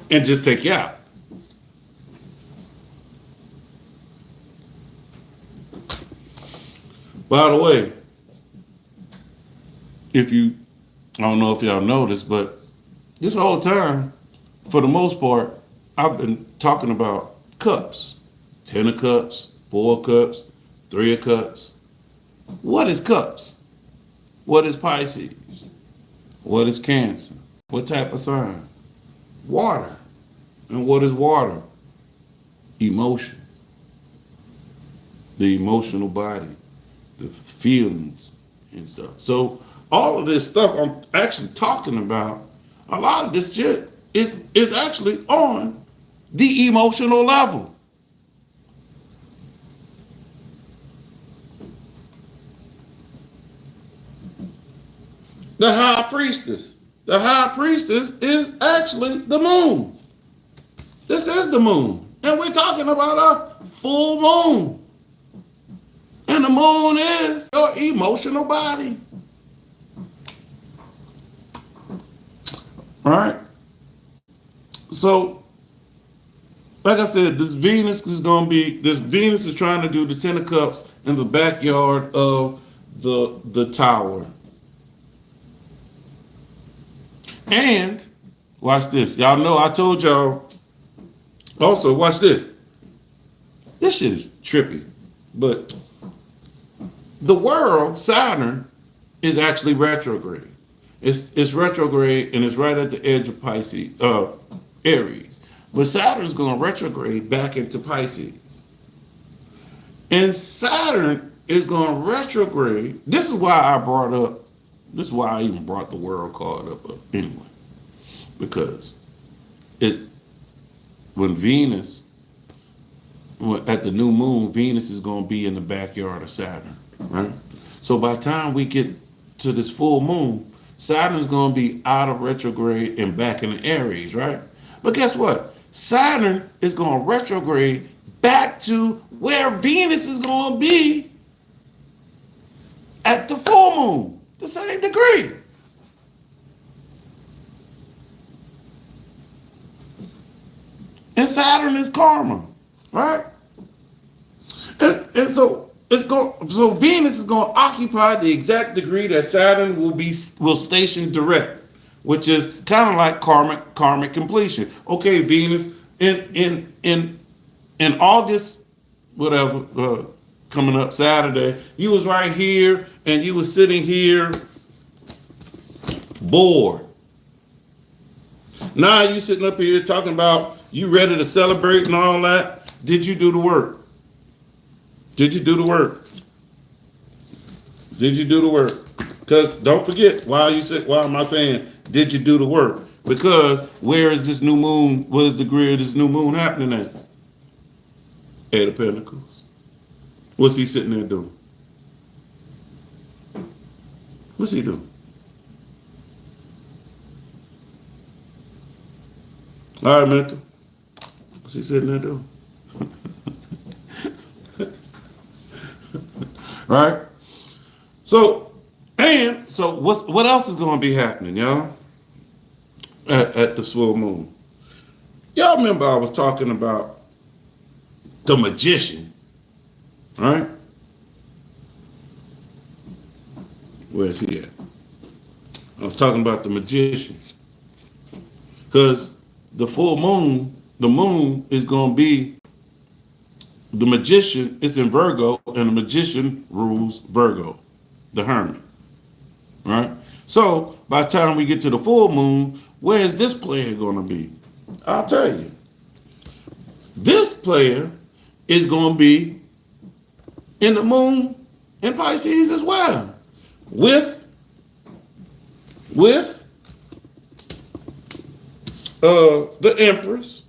and just take you out. By the way, I don't know if y'all noticed, but this whole time, for the most part, I've been talking about cups. 10 of cups, 4 of cups, 3 of cups. What is cups? What is Pisces? What is Cancer? What type of sign? Water. And what is water? Emotions. The emotional body, the feelings and stuff. So all of this stuff I'm actually talking about, a lot of this shit is actually on the emotional level. The high priestess. The high priestess is actually the moon. This is the moon. And we're talking about a full moon. And the moon is your emotional body. All right? So, like I said, this Venus is trying to do the 10 of cups in the backyard of the tower. And watch this. Y'all know I told y'all. Also, watch this. This shit is trippy. But the world, Saturn, is actually retrograde. It's retrograde and it's right at the edge of Pisces, Aries. But Saturn's going retrograde back into Pisces. And Saturn is going retrograde. This is why I even brought the world card up anyway. Because when Venus, at the new moon, Venus is going to be in the backyard of Saturn, right? So by the time we get to this full moon, Saturn's going to be out of retrograde and back in the Aries, right? But guess what? Saturn is going to retrograde back to where Venus is going to be at the full moon, the same degree. And Saturn is karma, right? And so So Venus is going to occupy the exact degree that Saturn will station direct, which is kind of like karmic completion. Okay, Venus in August, whatever, coming up Saturday, you was right here and you was sitting here bored. Now you sitting up here talking about you ready to celebrate and all that. Did you do the work? Did you do the work? Did you do the work? Because don't forget, why am I saying, did you do the work? Because where is this new moon? What is the degree of this new moon happening at? Eight of Pentacles. What's he sitting there doing? What's he doing? All right, mental. What's he sitting there doing? Right? So what else is going to be happening, y'all? At the full moon. Y'all remember I was talking about the magician, right? Where's he at? I was talking about the magician. Because the full moon, the moon is going to be, the magician is in Virgo, and the magician rules Virgo, the Hermit, right? So by the time we get to the full moon, where is this player going to be? I'll tell you. This player is going to be in the moon in Pisces as well, with the Empress,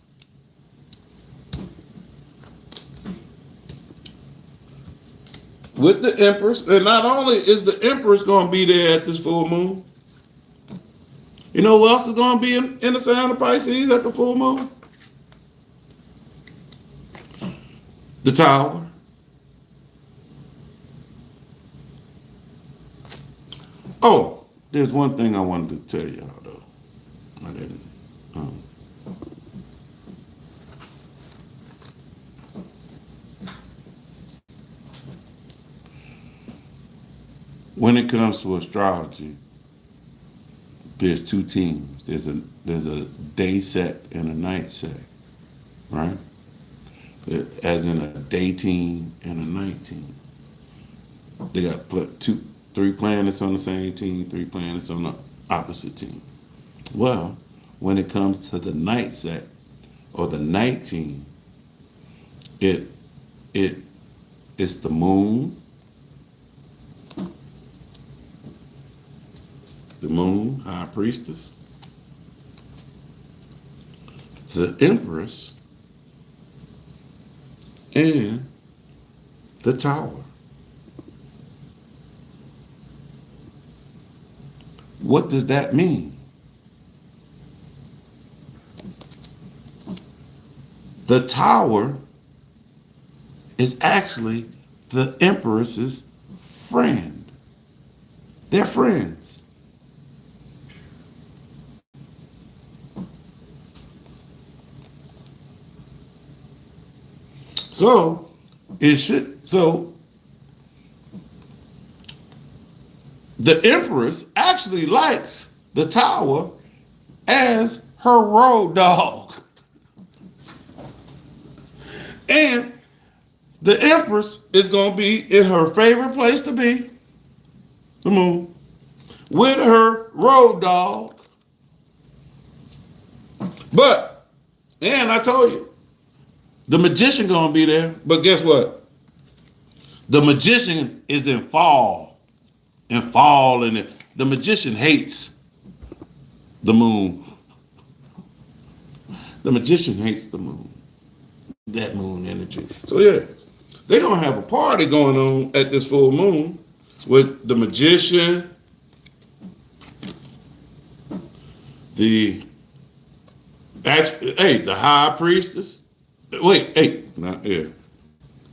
with the Empress. And not only is the Empress going to be there at this full moon, you know who else is going to be in the sign of Pisces at the full moon? The Tower. Oh, there's one thing I wanted to tell y'all, though. I didn't. When it comes to astrology, there's two teams. There's a day set and a night set, right? As in a day team and a night team. They got three planets on the same team, three planets on the opposite team. Well, when it comes to the night set or the night team, it's the moon, high priestess, the Empress, and the Tower. What does that mean? The Tower is actually the Empress's friend. They're friends. So the Empress actually likes the Tower as her road dog. And the Empress is going to be in her favorite place to be, the moon, with her road dog. And I told you, the magician going to be there, but guess what? The magician is in fall. And the magician hates the moon. The magician hates the moon. That moon energy. So yeah, they're going to have a party going on at this full moon with the magician, the high priestess.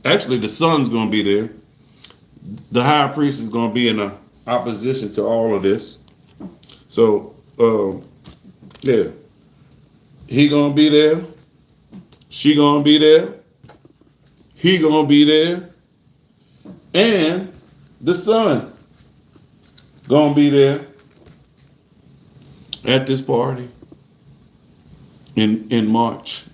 Actually, the sun's going to be there. The high priest is going to be in a opposition to all of this. So, he going to be there. She going to be there. He going to be there. And the sun gonna be there at this party in March.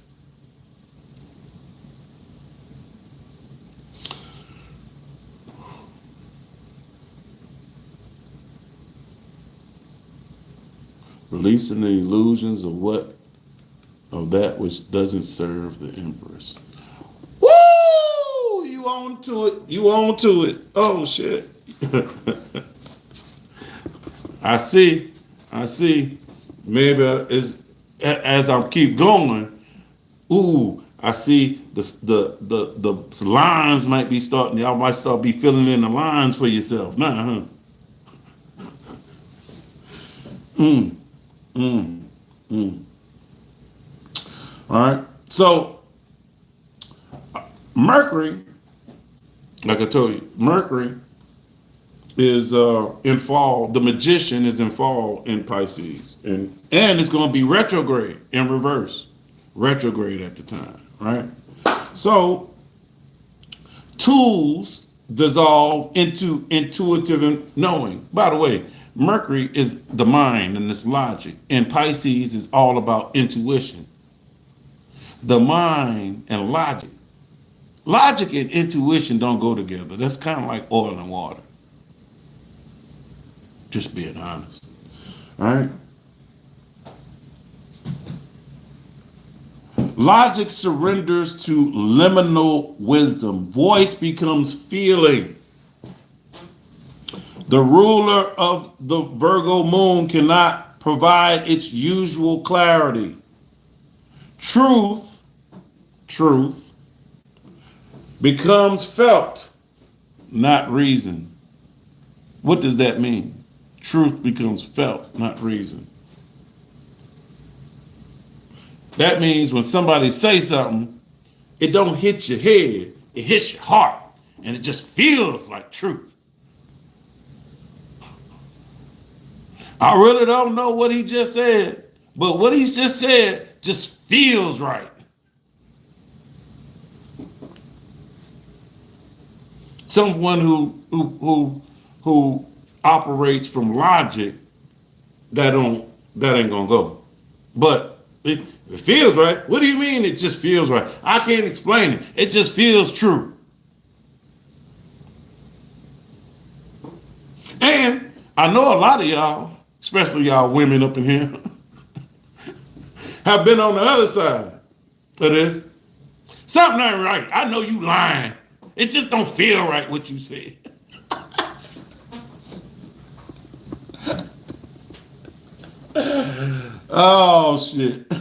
Releasing the illusions of that which doesn't serve the Empress. Woo! You on to it. You on to it. Oh shit. I see. I see. Maybe as I keep going. Ooh, I see the lines might be starting. Y'all might start be filling in the lines for yourself. Nah, huh? Mm, mm, mm. All right. So Mercury, like I told you, Mercury is in fall. The Magician is in fall in Pisces, and it's going to be retrograde in reverse, retrograde at the time, right? So tools dissolve into intuitive knowing. By the way, Mercury is the mind and it's logic, and Pisces is all about intuition. The mind and logic. Logic and intuition don't go together. That's kind of like oil and water. Just being honest. All right. Logic surrenders to liminal wisdom. Voice becomes feeling. The ruler of the Virgo moon cannot provide its usual clarity. Truth becomes felt, not reason. What does that mean? Truth becomes felt, not reason. That means when somebody says something, it don't hit your head, it hits your heart, and it just feels like truth. I really don't know what he just said, but what he just said just feels right. Someone who operates from logic, that ain't gonna go. But it feels right. What do you mean it just feels right? I can't explain it. It just feels true. And I know a lot of y'all, especially y'all women up in here, have been on the other side of this. Something ain't right. I know you lying. It just don't feel right what you said. Oh shit.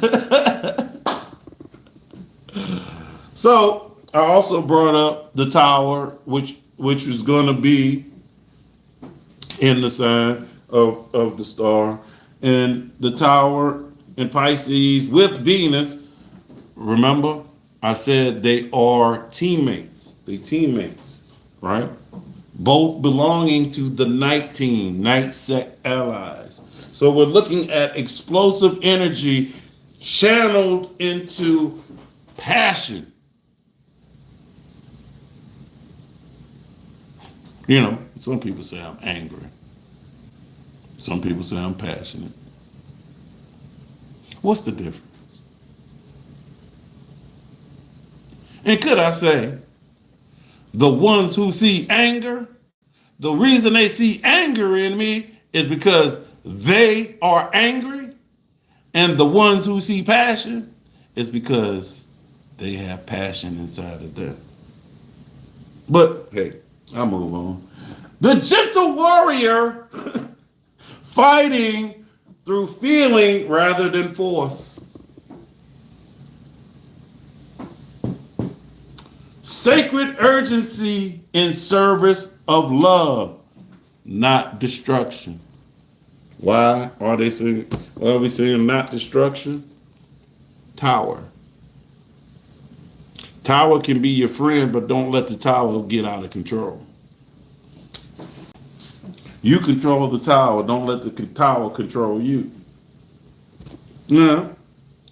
So I also brought up the tower, which was going to be in the sign of the star, and the tower in Pisces with Venus. Remember, I said they are teammates. They teammates, right? Both belonging to the night team, night sect allies. So we're looking at explosive energy channeled into passion. You know, some people say I'm angry. Some people say I'm passionate. What's the difference? And could I say, the ones who see anger, the reason they see anger in me is because they are angry, and the ones who see passion is because they have passion inside of them. But hey, I'll move on. The gentle warrior fighting through feeling rather than force. Sacred urgency in service of love, not destruction. Why are they saying? Why are we saying not destruction? Tower. Tower can be your friend, but don't let the tower get out of control. You control the tower. Don't let the tower control you. No,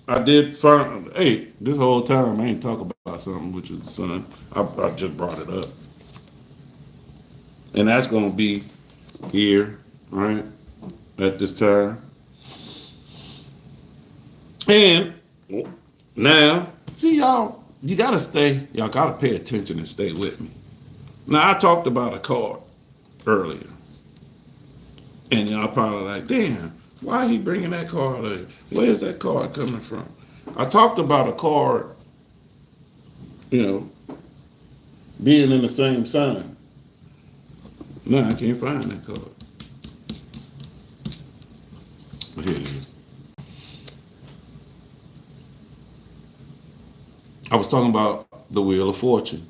I did find. Hey, this whole time I ain't talking about something which is the sun. I just brought it up. And that's going to be here, right, at this time. And now, see, y'all, you got to stay, y'all got to pay attention and stay with me. Now, I talked about a card earlier. And y'all probably like, damn, why he bringing that card up? Where's that card coming from? I talked about a card, being in the same sign. No, I can't find that card. But here it is. I was talking about the Wheel of Fortune.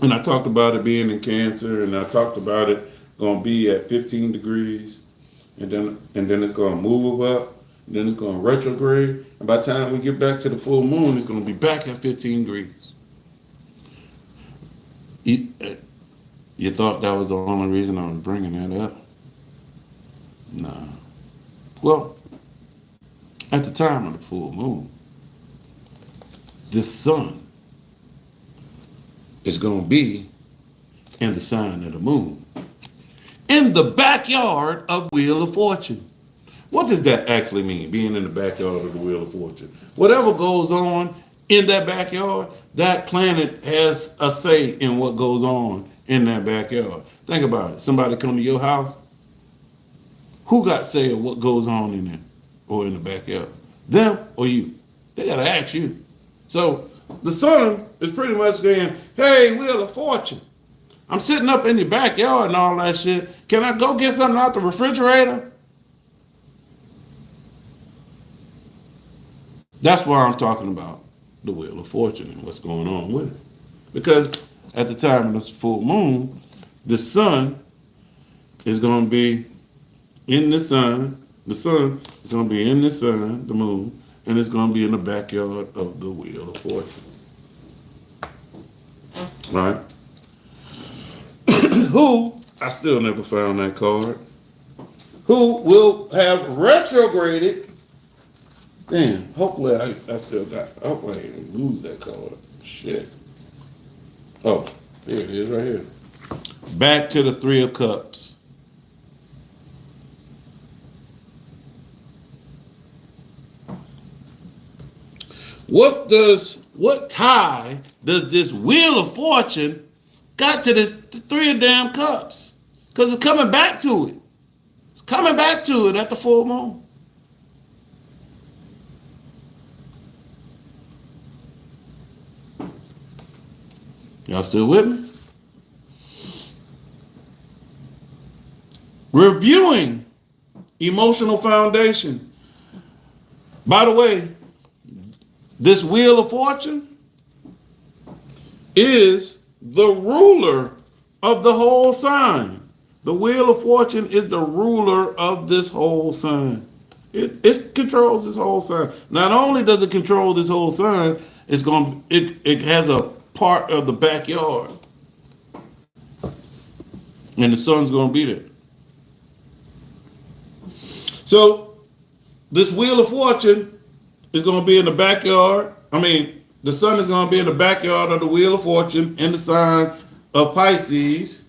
And I talked about it being in Cancer, and I talked about it going to be at 15 degrees, and then it's going to move up, and then it's going to retrograde, and by the time we get back to the full moon, it's going to be back at 15 degrees. You thought that was the only reason I was bringing that up? Nah. Well, at the time of the full moon, the sun is going to be in the sign of the moon, in the backyard of Wheel of Fortune. What does that actually mean, being in the backyard of the Wheel of Fortune? Whatever goes on in that backyard, that planet has a say in what goes on in that backyard. Think about it. Somebody come to your house, who got say of what goes on in there or in the backyard? Them or you? They got to ask you. So the sun is pretty much saying, hey, Wheel of Fortune, I'm sitting up in your backyard and all that shit. Can I go get something out the refrigerator? That's why I'm talking about the Wheel of Fortune and what's going on with it. Because at the time of the full moon, the sun is going to be in the sun. The sun is going to be in the sun, the moon, and it's going to be in the backyard of the Wheel of Fortune. Right? Who, I still never found that card, who will have retrograded. Damn, hopefully I still got, hopefully I didn't lose that card. Shit. Oh, here it is right here. Back to the Three of Cups. What tie does this Wheel of Fortune got to this Three of damn Cups? Because it's coming back to it. It's coming back to it at the full moon. Y'all still with me? Reviewing emotional foundation. By the way, this Wheel of Fortune is the ruler of the whole sign. The Wheel of Fortune is the ruler of this whole sign. It controls this whole sign. Not only does it control this whole sign, it has a part of the backyard. And the sun's going to be there. So this Wheel of Fortune is going to be in the backyard. The sun is going to be in the backyard of the Wheel of Fortune in the sign of Pisces.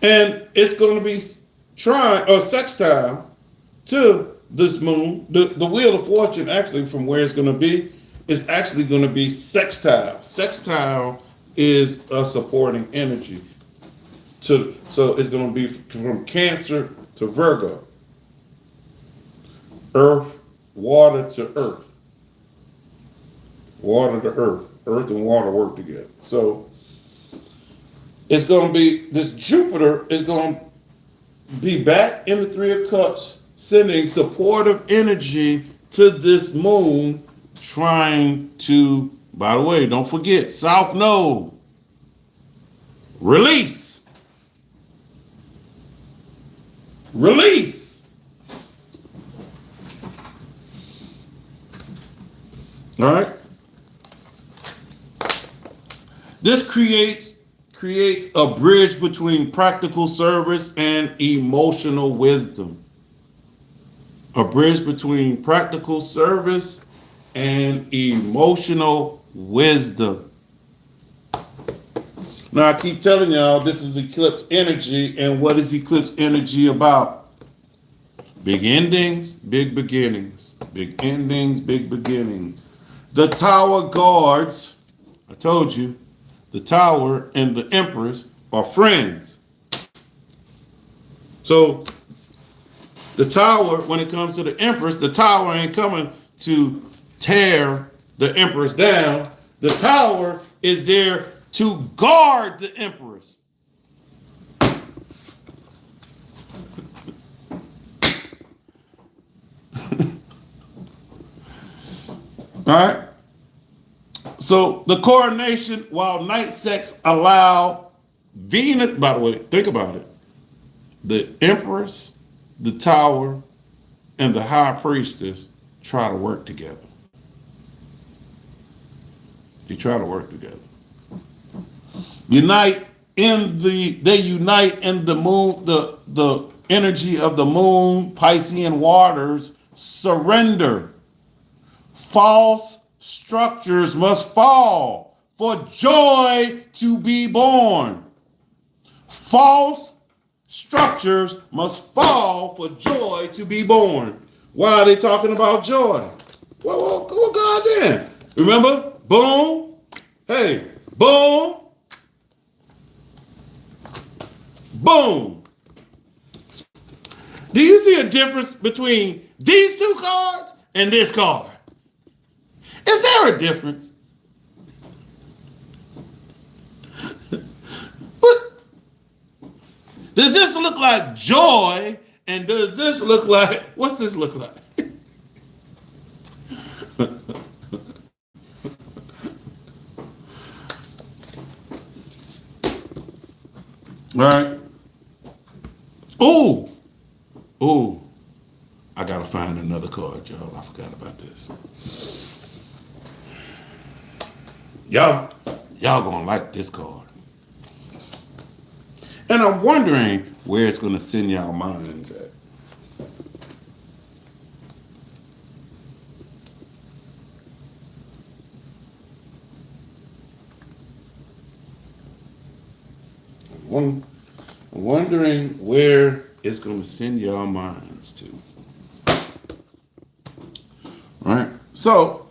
And it's going to be sextile to this moon. The Wheel of Fortune, actually, from where it's going to be, is actually going to be sextile. Sextile is a supporting energy. So it's going to be from Cancer to Virgo. Earth, water to earth. Water to earth. Earth and water work together. So it's going to be, this Jupiter is going to be back in the Three of Cups, sending supportive energy to this moon, trying to, by the way, don't forget, South Node, release. Release. All right. This creates a bridge between practical service and emotional wisdom. A bridge between practical service and emotional wisdom. Now, I keep telling y'all this is eclipse energy, and what is eclipse energy about? Big endings, big beginnings. Big endings, big beginnings. The tower guards, I told you, the tower and the empress are friends. So the tower, when it comes to the empress, the tower ain't coming to tear the empress down. The tower is there to guard the empress. All right. So the coronation, while night sex allow Venus, by the way, think about it. The empress, the tower, and the high priestess try to work together. They try to work together. They unite in the moon, the energy of the moon, Piscean waters, surrender. False structures must fall for joy to be born. False structures must fall for joy to be born. Why are they talking about joy? Well, God then. Remember? Boom. Hey, boom. Boom. Do you see a difference between these two cards and this card? Is there a difference? But does this look like joy? And does this look like, what's this look like? All right. Oh, I gotta find another card, y'all. I forgot about this. Y'all gonna like this card. And I'm wondering where it's gonna send y'all minds at. I'm wondering where it's gonna send y'all minds to. All right, so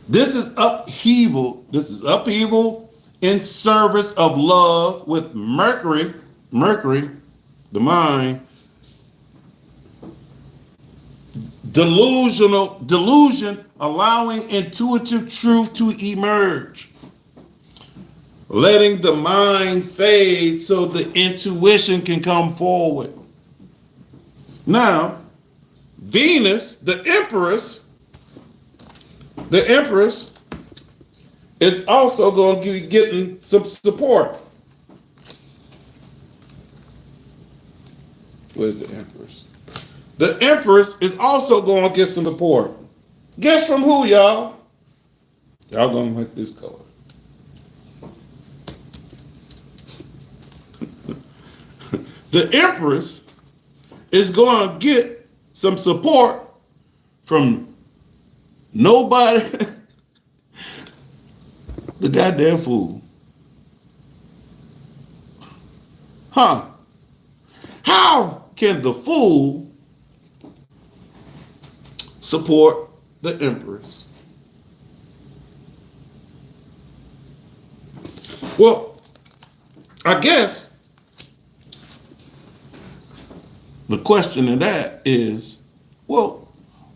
this is upheaval. This is upheaval in service of love with Mercury, the mind, delusion, allowing intuitive truth to emerge, letting the mind fade so the intuition can come forward. Now, Venus, the Empress is also going to be getting some support. Where's the Empress? The Empress is also going to get some support. Guess from who, y'all? Y'all going to like this color. The Empress is going to get some support from nobody. The goddamn fool. Huh? How can the fool support the Empress? Well, I guess the question of that is, well,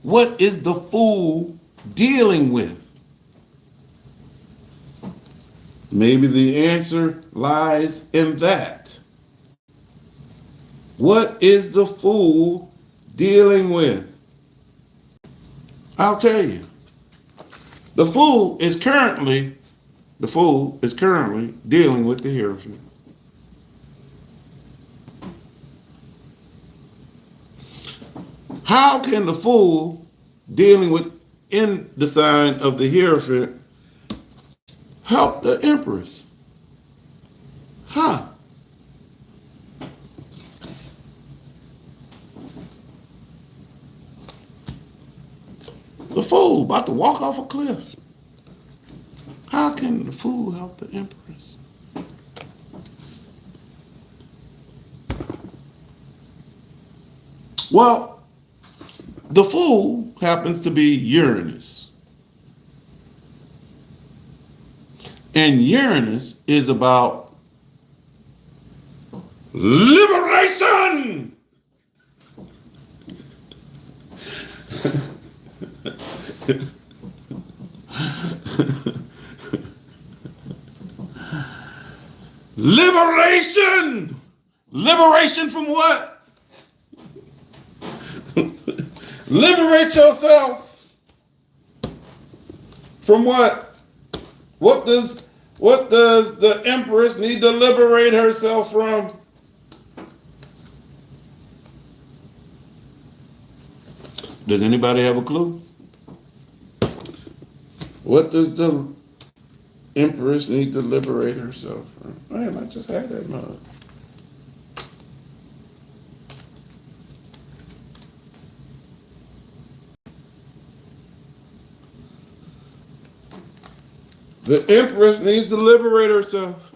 what is the fool dealing with? Maybe the answer lies in that. What is the fool dealing with? I'll tell you. The fool is currently dealing with the Hierophant. How can the fool dealing with in the sign of the Hierophant help the Empress? Huh? The Fool about to walk off a cliff. How can the Fool help the Empress? Well, the Fool happens to be Uranus. And Uranus is about liberation. Liberation! Liberation from what? Liberate yourself from what? What does the Empress need to liberate herself from? Does anybody have a clue? What does the Empress need to liberate herself from? Man, I just had that mug. The Empress needs to liberate herself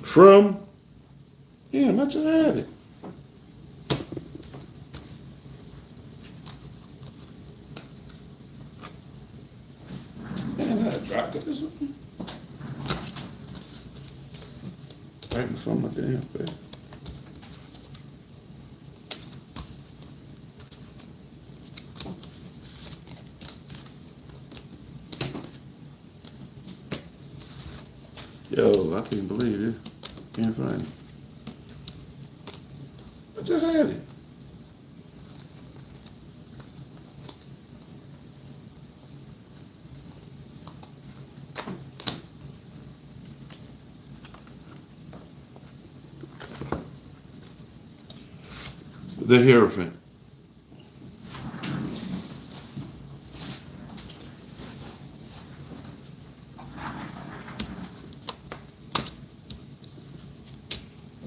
from, I just had it. Man, I dropped it or something. Right in front of my damn face. Yo, I can't believe it. Can't find it. I just had it. The Hierophant.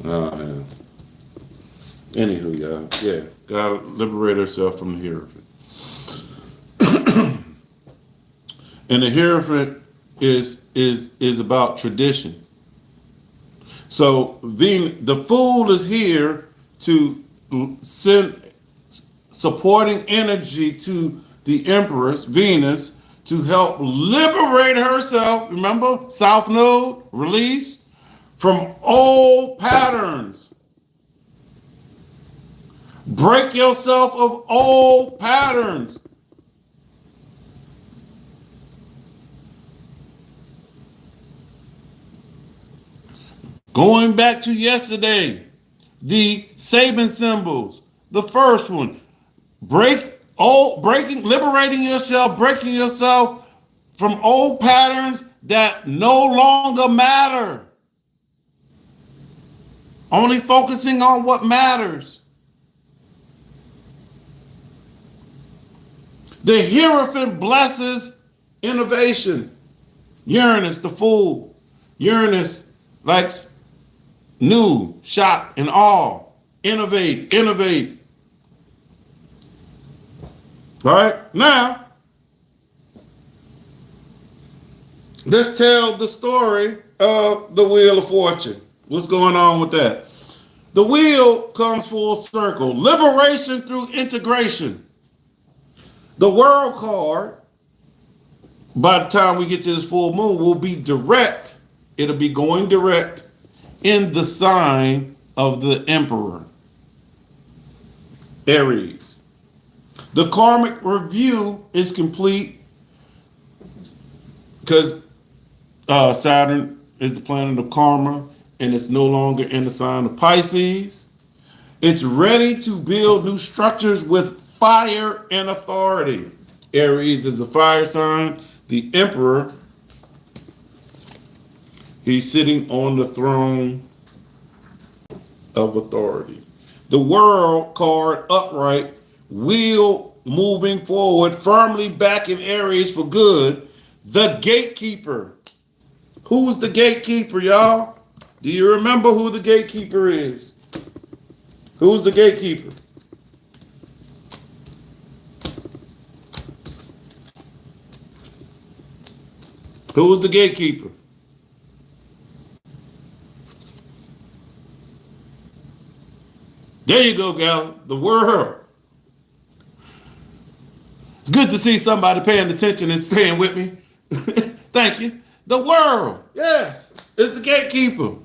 Oh, man. Anywho, y'all. Yeah. Gotta liberate herself from the Hierophant. And the Hierophant is about tradition. So the Fool is here to send supporting energy to the Empress, Venus, to help liberate herself. Remember, South Node, release from old patterns. Break yourself of old patterns. Going back to yesterday, the Saban symbols, the first one, liberating yourself, breaking yourself from old patterns that no longer matter. Only focusing on what matters. The Hierophant blesses innovation. Uranus, the Fool. Uranus likes new, shock, and awe. Innovate. All right, now, let's tell the story of the Wheel of Fortune. What's going on with that? The wheel comes full circle. Liberation through integration. The World card, by the time we get to this full moon, will be direct. It'll be going direct in the sign of the Emperor, Aries. The karmic review is complete because Saturn is the planet of karma and it's no longer in the sign of Pisces. It's ready to build new structures with fire and authority. Aries is a fire sign. The Emperor, he's sitting on the throne of authority. The World card upright, wheel moving forward, firmly back in Aries for good. The gatekeeper. Who's the gatekeeper, y'all? Do you remember who the gatekeeper is? Who's the gatekeeper? Who's the gatekeeper? There you go, gal. The world. It's good to see somebody paying attention and staying with me. Thank you. The world. Yes. It's the gatekeeper.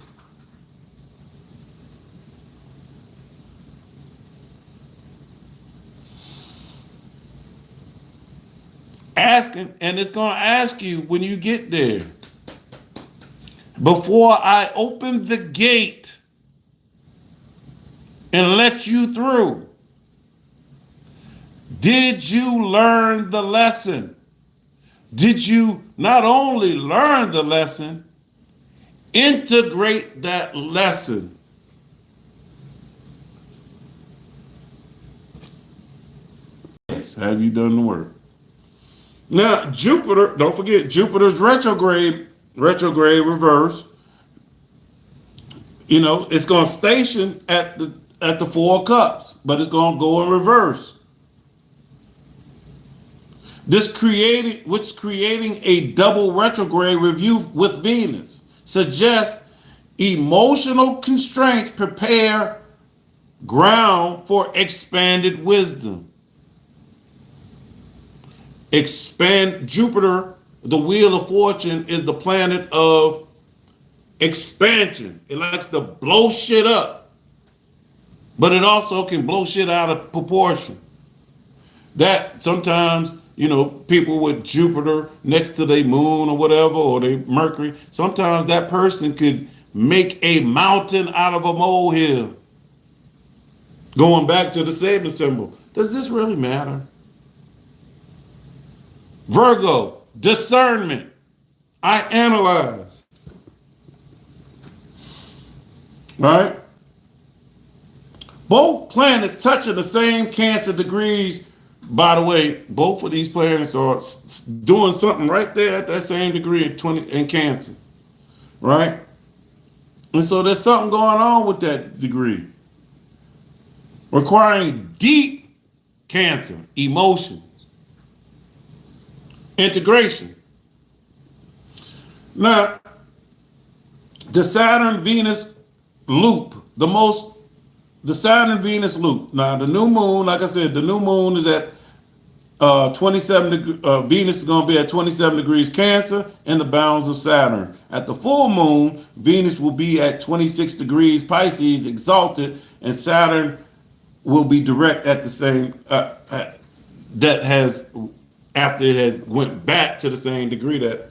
Asking, and it's going to ask you when you get there. Before I open the gate and let you through, did you learn the lesson? Did you not only learn the lesson, integrate that lesson? Yes, have you done the work? Now, Jupiter, don't forget, Jupiter's retrograde reverse. You know, it's going to station at the 4 of Cups, but it's going to go in reverse. Creating a double retrograde review with Venus suggests emotional constraints prepare ground for expanded wisdom. Jupiter, the wheel of fortune, is the planet of expansion. It likes to blow shit up, but it also can blow shit out of proportion. That sometimes, you know, people with Jupiter next to their moon or whatever, or their Mercury, sometimes that person could make a mountain out of a molehill. Going back to the saving symbol. Does this really matter? Virgo, discernment. I analyze. Right? Both planets touching the same Cancer degrees. By the way, both of these planets are doing something right there at that same degree in Cancer. Right? And so there's something going on with that degree. Requiring deep Cancer, emotion. Integration. Now, the Saturn-Venus loop, the Saturn-Venus loop. Now, the new moon, like I said, the new moon is at 27 degrees. Venus is going to be at 27 degrees Cancer in the bounds of Saturn. At the full moon, Venus will be at 26 degrees Pisces, exalted, and Saturn will be direct at the same, after it has went back to the same degree that,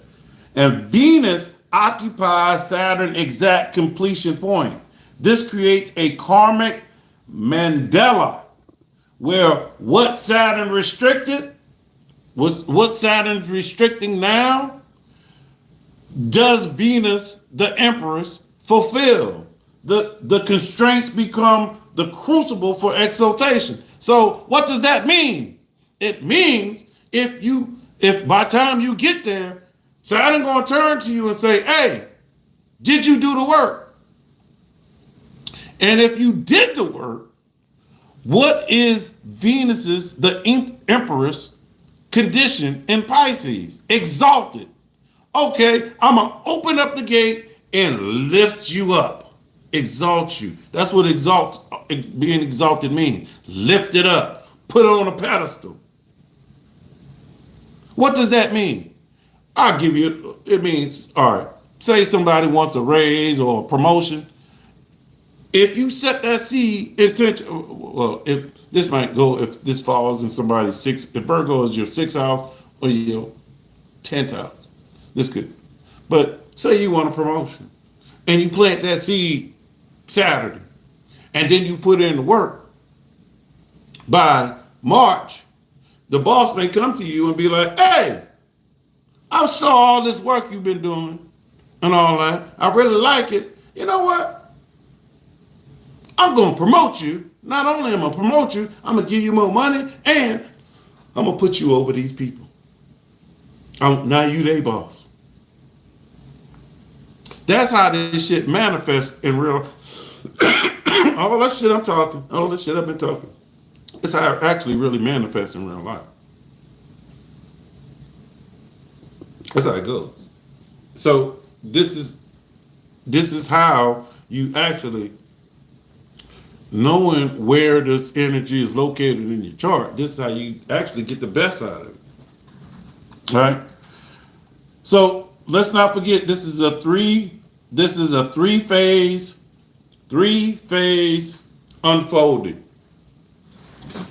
and Venus occupies Saturn exact completion point. This creates a karmic mandala where what Saturn restricted, what Saturn's restricting now, does Venus, the Empress, fulfill. The constraints become the crucible for exaltation. So what does that mean? It means if by the time you get there, Saturn gonna turn to you and say, hey, did you do the work? And if you did the work, what is Venus's, the Empress, condition in Pisces? Exalted. Okay, I'm gonna open up the gate and lift you up. Exalt you. That's what being exalted means. Lift it up. Put it on a pedestal. What does that mean? I'll give you, it means, all right, say somebody wants a raise or a promotion. If you set that seed intention, well, if this might go, if this falls in somebody's if Virgo is your 6th house or your 10th house, this could, but say you want a promotion and you plant that seed Saturday and then you put in the work. By March, the boss may come to you and be like, hey, I saw all this work you've been doing and all that. I really like it. You know what? I'm going to promote you. Not only am I going to promote you, I'm going to give you more money and I'm going to put you over these people. Now you they boss. That's how this shit manifests in real. All that shit I'm talking, all this shit I've been talking. It's how it actually really manifests in real life. That's how it goes. So this is how you actually knowing where this energy is located in your chart. This is how you actually get the best out of it. All right. So let's not forget this is a three phase unfolding.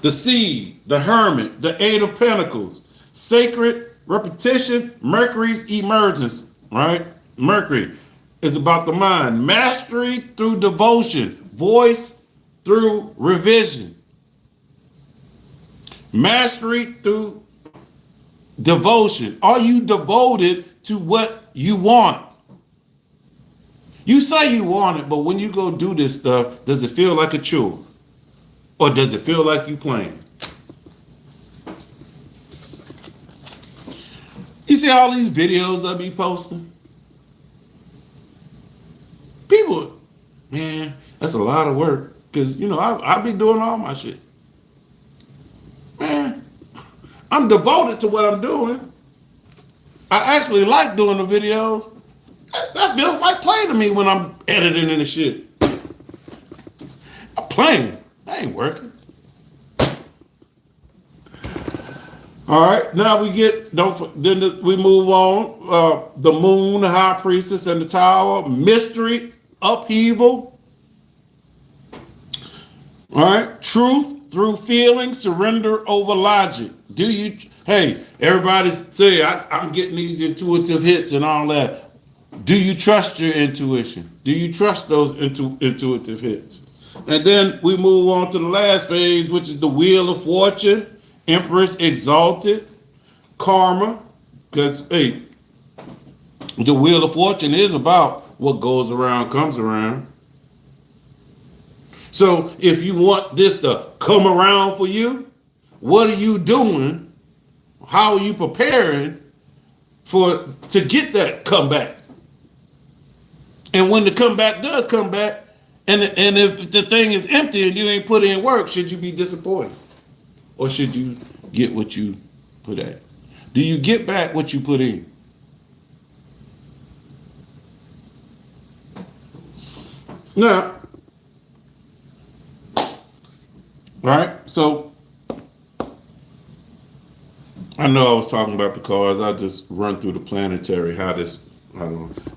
The seed, the hermit, the eight of pentacles, sacred repetition, Mercury's emergence, right? Mercury is about the mind, mastery through devotion, voice through revision, mastery through devotion. Are you devoted to what you want? You say you want it, but when you go do this stuff, does it feel like a chore? Or does it feel like you playing? You see all these videos I be posting? People, man, that's a lot of work. Because, I be doing all my shit. Man, I'm devoted to what I'm doing. I actually like doing the videos. That feels like play to me when I'm editing and the shit. I'm playing. I ain't working. All right, now we move on. The moon, the high priestess, and the tower, mystery, upheaval. All right, truth through feeling, surrender over logic. Hey, everybody say, I'm getting these intuitive hits and all that. Do you trust your intuition? Do you trust those intuitive hits? And then we move on to the last phase, which is the wheel of fortune, Empress exalted, karma, because, hey, the wheel of fortune is about what goes around comes around. So if you want this to come around for you, what are you doing? How are you preparing to get that comeback? And when the comeback does come back, and if the thing is empty and you ain't put in work, should you be disappointed? Or should you get what you put at? Do you get back what you put in? Now, right? So, I know I was talking about the cards. I just run through the planetary,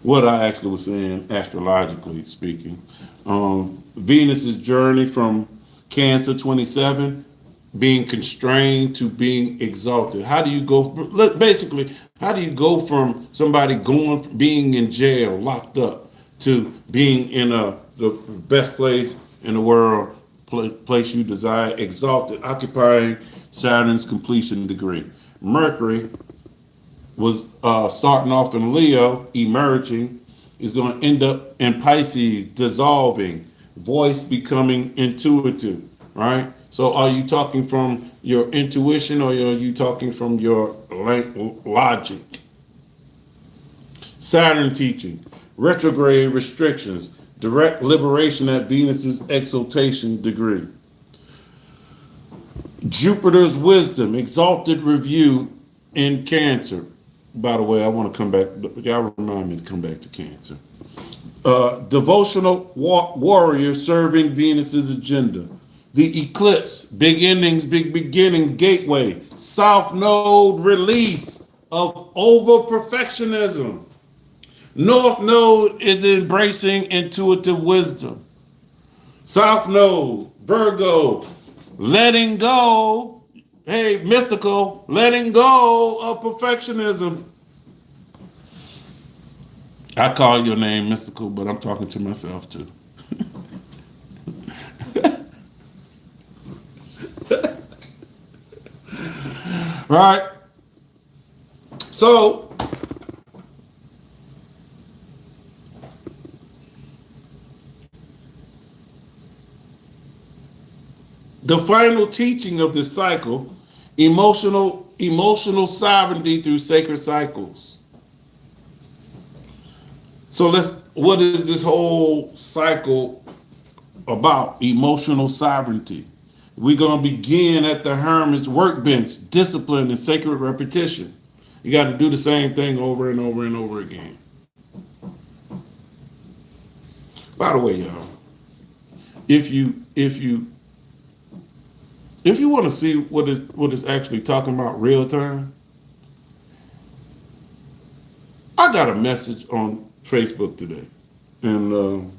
what I actually was saying, astrologically speaking. Venus's journey from Cancer 27, being constrained to being exalted. How do you go from somebody being in jail, locked up, to being in the best place in the world, place you desire, exalted, occupying Saturn's completion degree? Mercury was starting off in Leo, emerging, is going to end up in Pisces, dissolving, voice becoming intuitive, right? So are you talking from your intuition or are you talking from your logic? Saturn teaching, retrograde restrictions, direct liberation at Venus's exaltation degree. Jupiter's wisdom, exalted review in Cancer. By the way, I want to come back. Y'all remind me to come back to Cancer. Devotional warrior serving Venus's agenda. The eclipse, big endings, big beginnings, gateway. South node release of over perfectionism. North node is embracing intuitive wisdom. South node, Virgo, letting go. Hey, mystical, letting go of perfectionism. I call your name mystical, but I'm talking to myself too. Right? So, the final teaching of this cycle, emotional emotional sovereignty through sacred cycles. So what is this whole cycle about? Emotional sovereignty. We're going to begin at the Hermit's workbench, discipline and sacred repetition. You got to do the same thing over and over and over again. By the way, y'all, if you want to see what is actually talking about real time, I got a message on Facebook today, and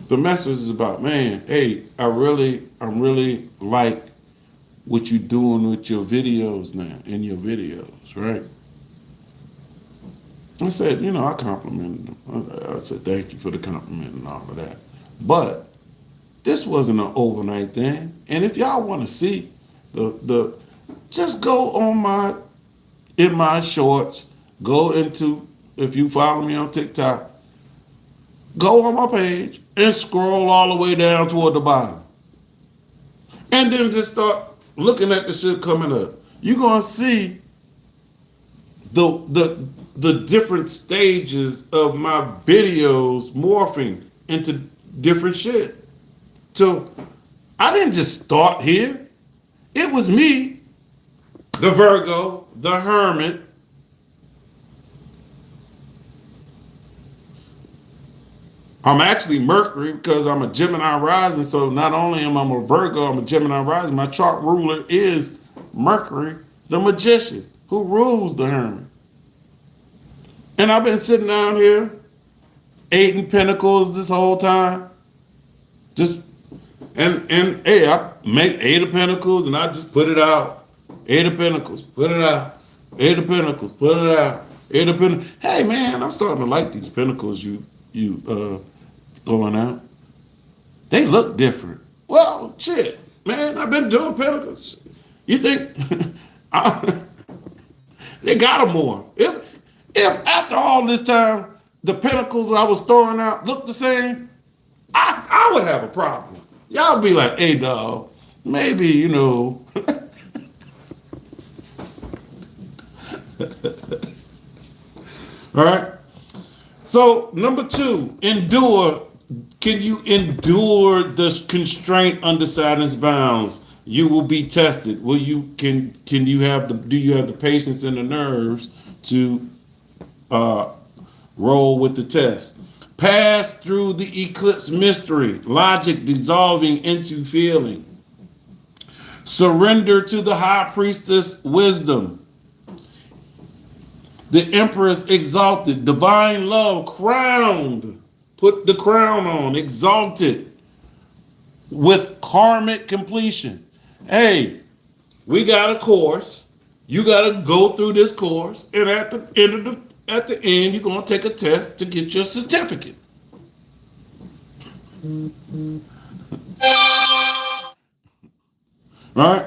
the message is about, man, hey, I really like what you're doing with your videos now, in your videos, right? I said, I complimented them. I said, thank you for the compliment and all of that. But this wasn't an overnight thing. And if y'all want to see just go on in my shorts, go into, if you follow me on TikTok, go on my page and scroll all the way down toward the bottom. And then just start looking at the shit coming up. You're going to see the different stages of my videos morphing into different shit. So I didn't just start here. It was me, the Virgo, the Hermit. I'm actually Mercury because I'm a Gemini rising. So not only am I a Virgo, I'm a Gemini rising. My chart ruler is Mercury, the magician, who rules the Hermit. And I've been sitting down here, 8 of Pentacles this whole time. And hey, I make 8 of Pentacles and I just put it out. 8 of Pentacles, put it out. 8 of Pentacles, put it out. 8 of Pentacles. Hey man, I'm starting to like these Pentacles you throwing out. They look different. Well, shit, man, I've been doing Pentacles. You think they got them more? If after all this time the Pentacles I was throwing out look the same, I would have a problem. Y'all be like, hey dog, maybe, All right. So number 2, endure. Can you endure the constraint under Saturn's bounds? You will be tested. Do you have the patience and the nerves to roll with the test? Pass through the eclipse mystery, logic dissolving into feeling. Surrender to the high priestess wisdom. The empress exalted, divine love crowned. Put the crown on, exalted with karmic completion. Hey, we got a course. You got to go through this course, and at the end, you're going to take a test to get your certificate. Right?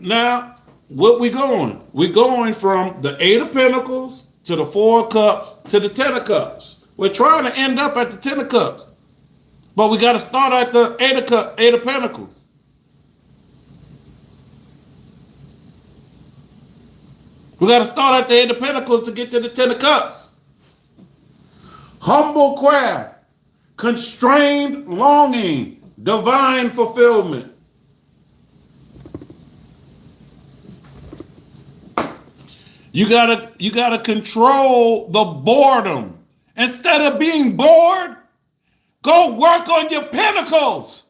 Now, what we going? We're going from the 8 of Pentacles to the 4 of Cups to the 10 of Cups. We're trying to end up at the 10 of Cups. But we got to start at the 8 of Pentacles. We got to start at the 8 of Pentacles to get to the 10 of Cups. Humble craft, constrained longing, divine fulfillment. You gotta control the boredom. Instead of being bored, go work on your pentacles.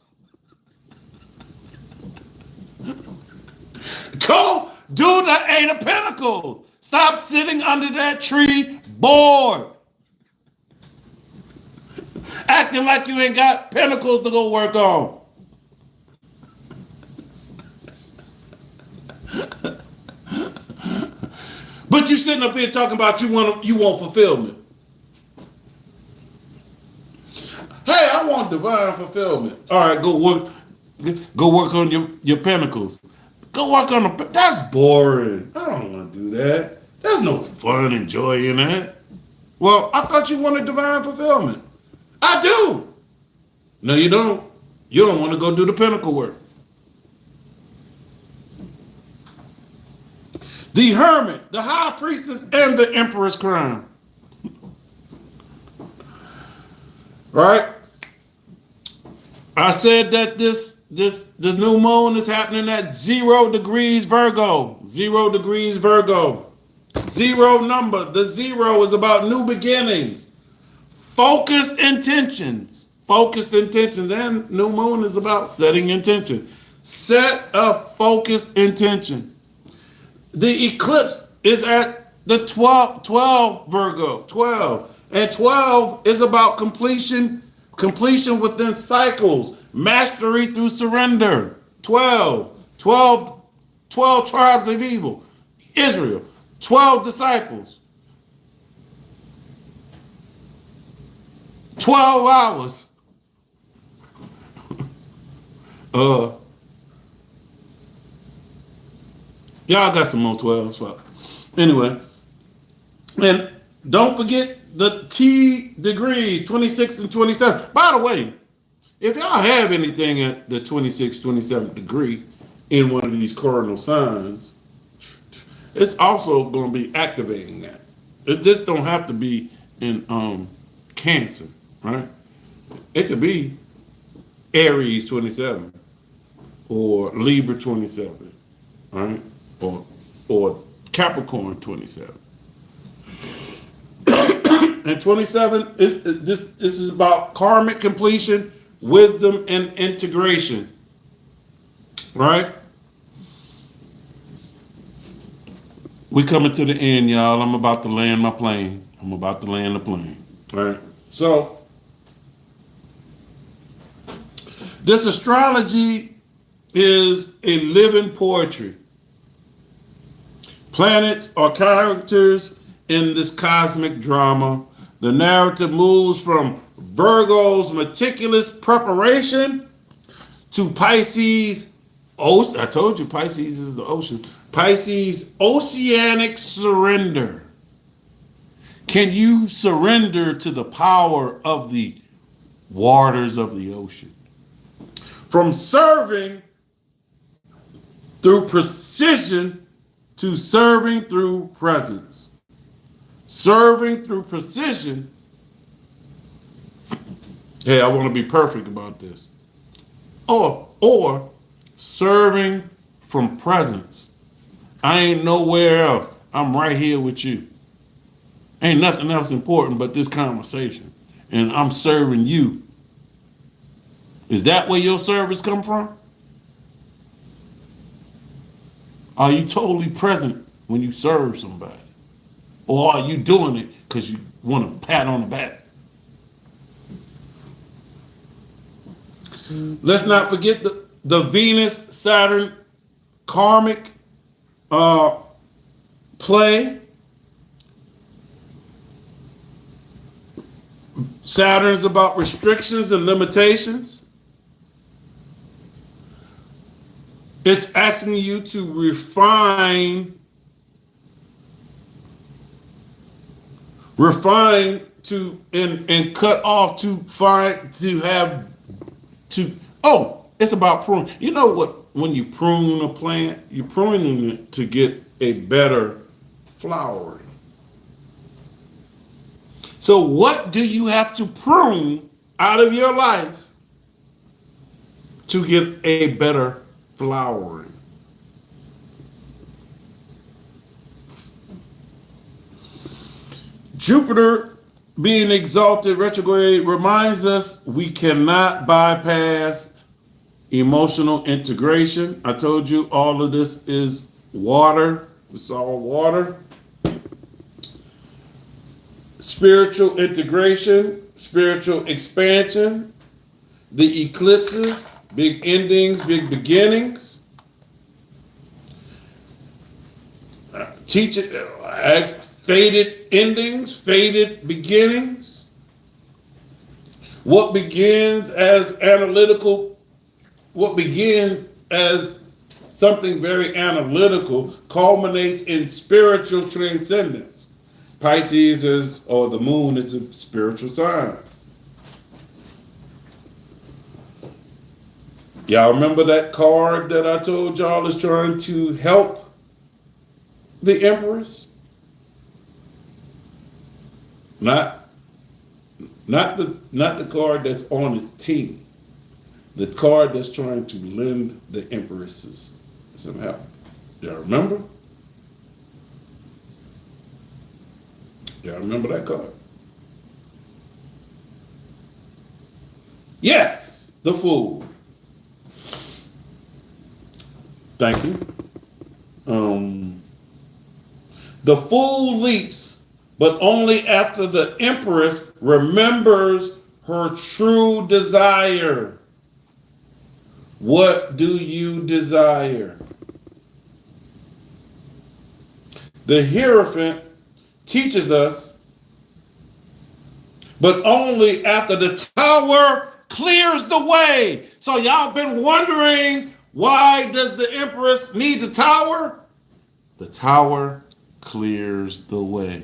Go do the 8 of Pentacles. Stop sitting under that tree bored. Acting like you ain't got pentacles to go work on. But you sitting up here talking about you want fulfillment. Hey, I want divine fulfillment. All right, go work on your pentacles. Go work on that's boring. I don't want to do that. There's no fun and joy in that. Well, I thought you wanted divine fulfillment. I do. No, you don't. You don't want to go do the pentacle work. The Hermit, the High Priestess, and the Emperor's crown. Right? I said that the new moon is happening at 0 degrees Virgo. 0 degrees Virgo. Zero number. The 0 is about new beginnings. Focused intentions. Focused intentions. And new moon is about setting intention. Set a focused intention. The eclipse is at the 12 Virgo. 12. And 12 is about completion within cycles, mastery through surrender. 12 tribes of evil. Israel, 12 disciples. 12 hours. Y'all got some more 12s. So. Anyway. And don't forget the key degrees, 26 and 27. By the way, if y'all have anything at the 26, 27th degree in one of these cardinal signs, it's also going to be activating that. It just don't have to be in Cancer, right? It could be Aries 27 or Libra 27, right? Or Capricorn 27. And 27 this is about karmic completion, wisdom, and integration. Right? We coming to the end, y'all. I'm about to land my plane. I'm about to land the plane. All right. So this astrology is a living poetry. Planets are characters in this cosmic drama. The narrative moves from Virgo's meticulous preparation to Pisces. I told you Pisces is the ocean. Pisces' oceanic surrender. Can you surrender to the power of the waters of the ocean? From serving through precision to serving through presence. Serving through precision. Hey, I want to be perfect about this. Or serving from presence. I ain't nowhere else. I'm right here with you. Ain't nothing else important but this conversation. And I'm serving you. Is that where your service come from? Are you totally present when you serve somebody? Or are you doing it because you want a pat on the back? Let's not forget the Venus-Saturn karmic play. Saturn's about restrictions and limitations. It's asking you to refine and cut off it's about prune. You know what? When you prune a plant, you're pruning it to get a better flowering. So what do you have to prune out of your life to get a better flowering? Jupiter being exalted retrograde reminds us we cannot bypass emotional integration. I told you all of this is water. It's all water. Spiritual integration, spiritual expansion, the eclipses, big endings, big beginnings. Faded endings, faded beginnings. What begins as analytical, what begins as something very analytical culminates in spiritual transcendence. Pisces or the moon is a spiritual sign. Y'all remember that card that I told y'all is trying to help the Empress. Not the card that's on its team. The card that's trying to lend the Empresses some help. Y'all remember? Y'all remember that card? Yes, the Fool. Thank you. The Fool leaps, but only after the Empress remembers her true desire. What do you desire? The Hierophant teaches us, but only after the Tower clears the way. So y'all been wondering, why does the Empress need the Tower? The Tower clears the way.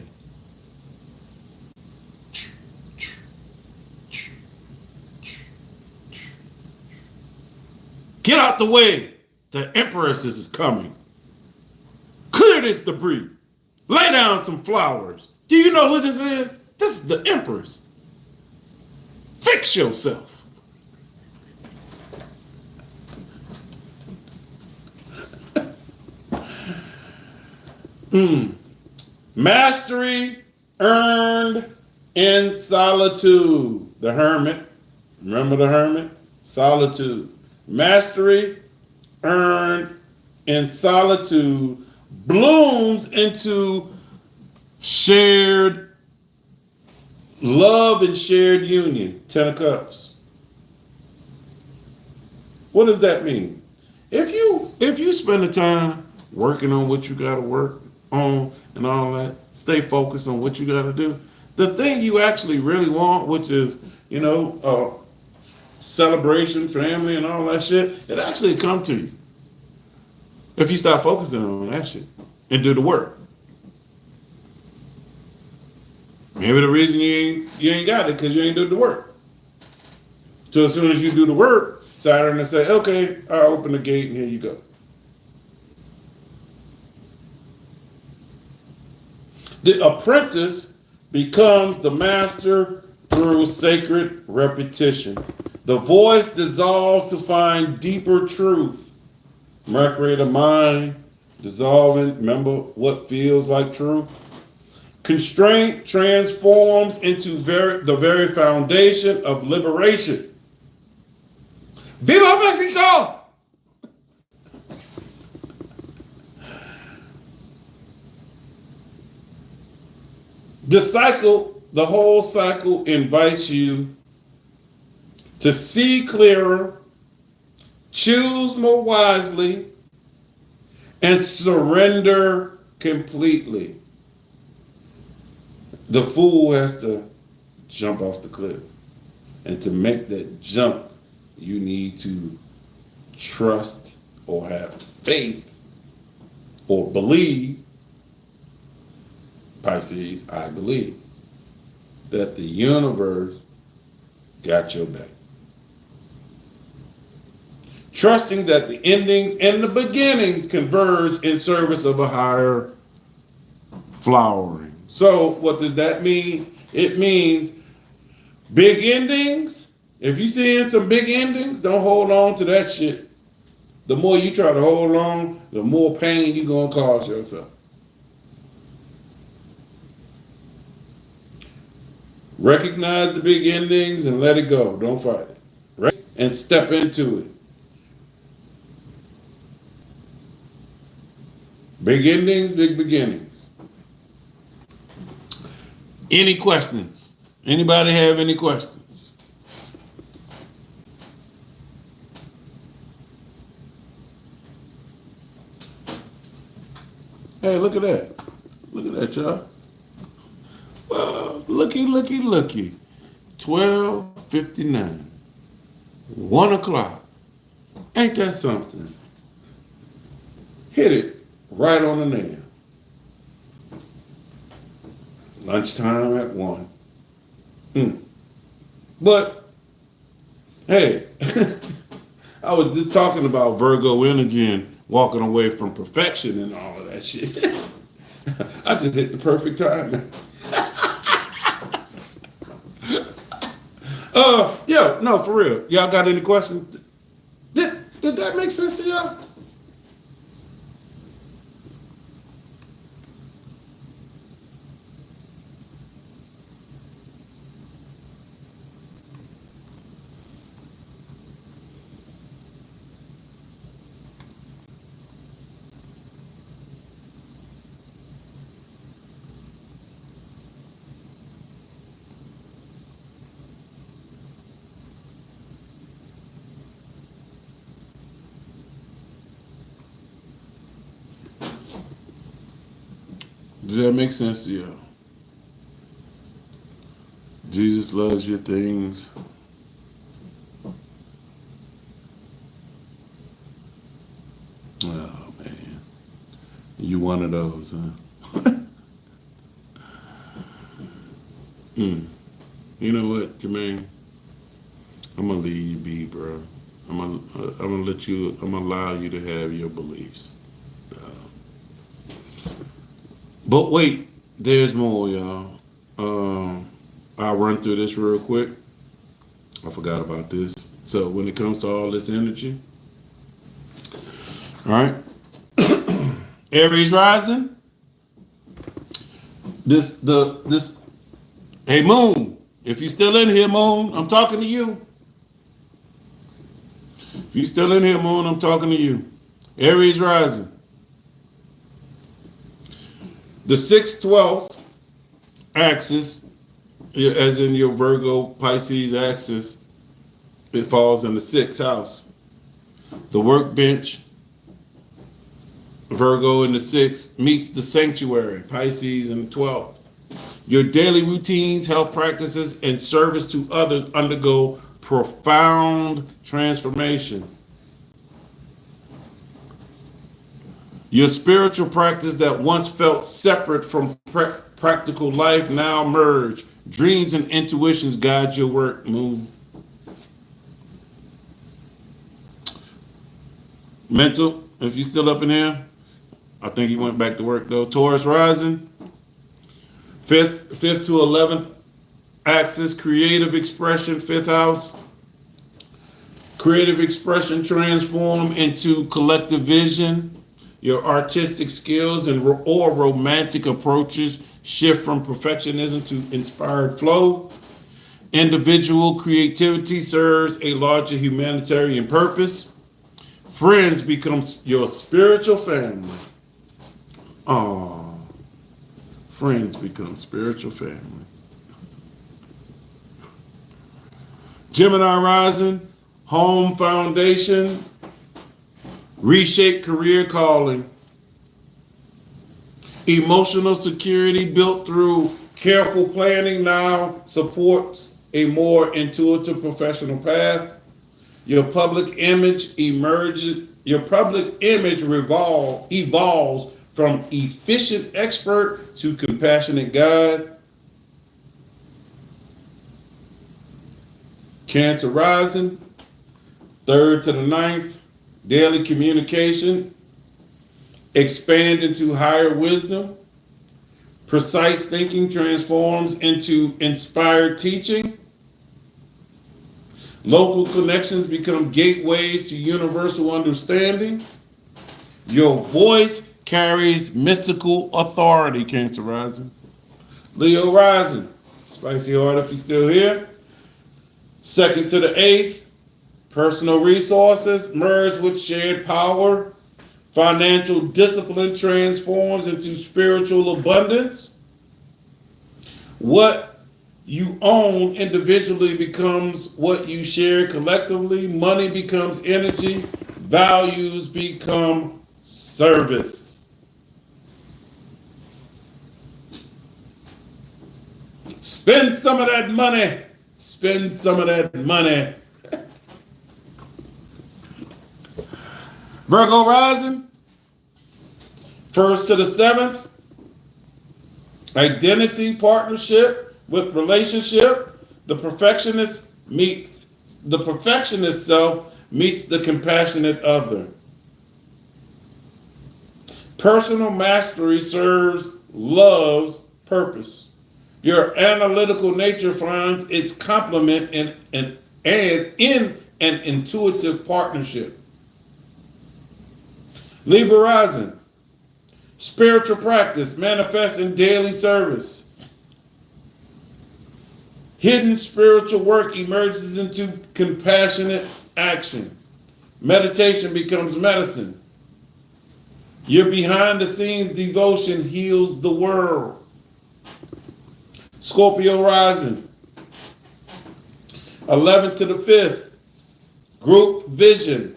Get out the way. The Empress is coming. Clear this debris. Lay down some flowers. Do you know who this is? This is the Empress. Fix yourself. Mastery earned in solitude. The Hermit. Remember the Hermit? Solitude. Mastery earned in solitude blooms into shared love and shared union. 10 of Cups. What does that mean? If you spend the time working on what you got to work on and all that, stay focused on what you got to do. The thing you actually really want, which is, celebration, family, and all that shit, it actually come to you. If you start focusing on that shit and do the work. Maybe the reason you ain't got it because you ain't do the work. So as soon as you do the work, Saturn will say, okay, I'll open the gate and here you go. The apprentice becomes the master through sacred repetition. The voice dissolves to find deeper truth. Mercury, the mind, dissolving. Remember what feels like truth? Constraint transforms into the very foundation of liberation. Viva Mexico! The whole cycle invites you to see clearer, choose more wisely, and surrender completely. The Fool has to jump off the cliff. And to make that jump, you need to trust or have faith or believe, Pisces, I believe, that the universe got your back. Trusting that the endings and the beginnings converge in service of a higher flowering. So what does that mean? It means big endings. If you're seeing some big endings, don't hold on to that shit. The more you try to hold on, the more pain you're going to cause yourself. Recognize the big endings and let it go. Don't fight it. Right? And step into it. Big endings, big beginnings. Any questions? Anybody have any questions? Hey, look at that. Look at that, y'all. Well, looky. 12:59. 1 o'clock. Ain't that something? Hit it right on the nail. Lunchtime at 1. But, hey, I was just talking about Virgo energy and walking away from perfection and all of that shit. I just hit the perfect time. Yeah, no, for real. Y'all got any questions? Did that make sense to y'all? Did that make sense to y'all? Jesus loves your things. Oh man, you one of those, huh? You know what, Jermaine? I'm gonna leave you be, bro. I'm gonna let you. I'm gonna allow you to have your beliefs. But wait, there's more, y'all. I'll run through this real quick. I forgot about this. So when it comes to all this energy, all right, Aries rising. This. Hey Moon, if you still in here, Moon, I'm talking to you. If you still in here, Moon, I'm talking to you. Aries rising. The 6/12 axis, as in your Virgo Pisces axis, it falls in the 6th house. The workbench, Virgo in the 6th, meets the sanctuary, Pisces in the 12th. Your daily routines, health practices, and service to others undergo profound transformation. Your spiritual practice that once felt separate from practical life now merge. Dreams and intuitions guide your work, Moon. Mental, if you still up in here, I think he went back to work though. Taurus rising, 5th to 11th axis, creative expression, 5th house. Creative expression transform into collective vision. Your artistic skills or romantic approaches shift from perfectionism to inspired flow. Individual creativity serves a larger humanitarian purpose. Friends become your spiritual family. Oh, friends become spiritual family. Gemini rising, home foundation, reshape career calling. Emotional security built through careful planning now supports a more intuitive professional path. Your public image evolves from efficient expert to compassionate guide. Cancer rising, 3rd to the 9th, daily communication, expand into higher wisdom. Precise thinking transforms into inspired teaching. Local connections become gateways to universal understanding. Your voice carries mystical authority, Cancer rising. Leo rising, spicy heart if you're still here. 2nd to the 8th, personal resources merge with shared power. Financial discipline transforms into spiritual abundance. What you own individually becomes what you share collectively. Money becomes energy. Values become service. Spend some of that money. Spend some of that money. Virgo rising, 1st to the 7th, identity, partnership with relationship. The perfectionist self meets the compassionate other. Personal mastery serves love's purpose. Your analytical nature finds its complement in an intuitive partnership. Libra rising. Spiritual practice manifests in daily service. Hidden spiritual work emerges into compassionate action. Meditation becomes medicine. Your behind the scenes devotion heals the world. Scorpio rising. 11th to the 5th. Group vision.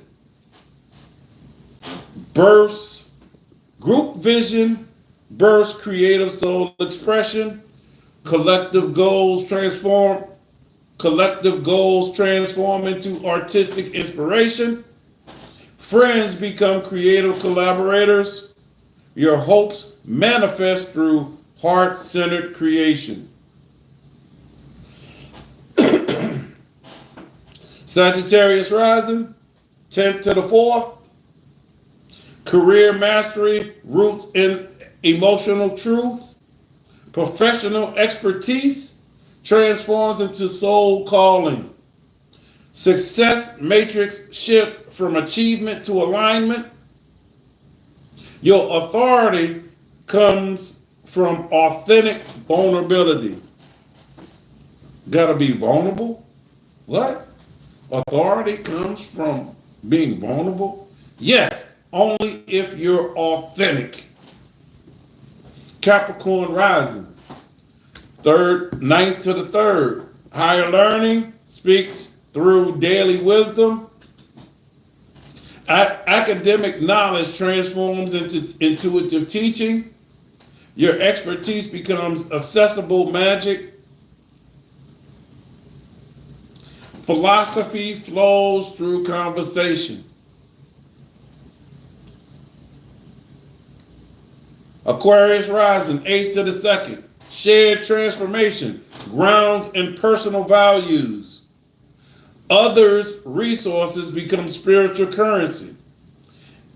Group vision births creative soul expression. Collective goals transform into artistic inspiration. Friends become creative collaborators. Your hopes manifest through heart-centered creation. Sagittarius rising, 10th to the 4th. Career mastery roots in emotional truth. Professional expertise transforms into soul calling. Success matrix shift from achievement to alignment. Your authority comes from authentic vulnerability. Gotta be vulnerable? What? Authority comes from being vulnerable? Yes, only if you're authentic. Capricorn rising, 9th to the 3rd. Higher learning speaks through daily wisdom. Academic knowledge transforms into intuitive teaching. Your expertise becomes accessible magic. Philosophy flows through conversation. Aquarius rising, 8th to the 2nd. Shared transformation grounds in personal values. Others' resources become spiritual currency.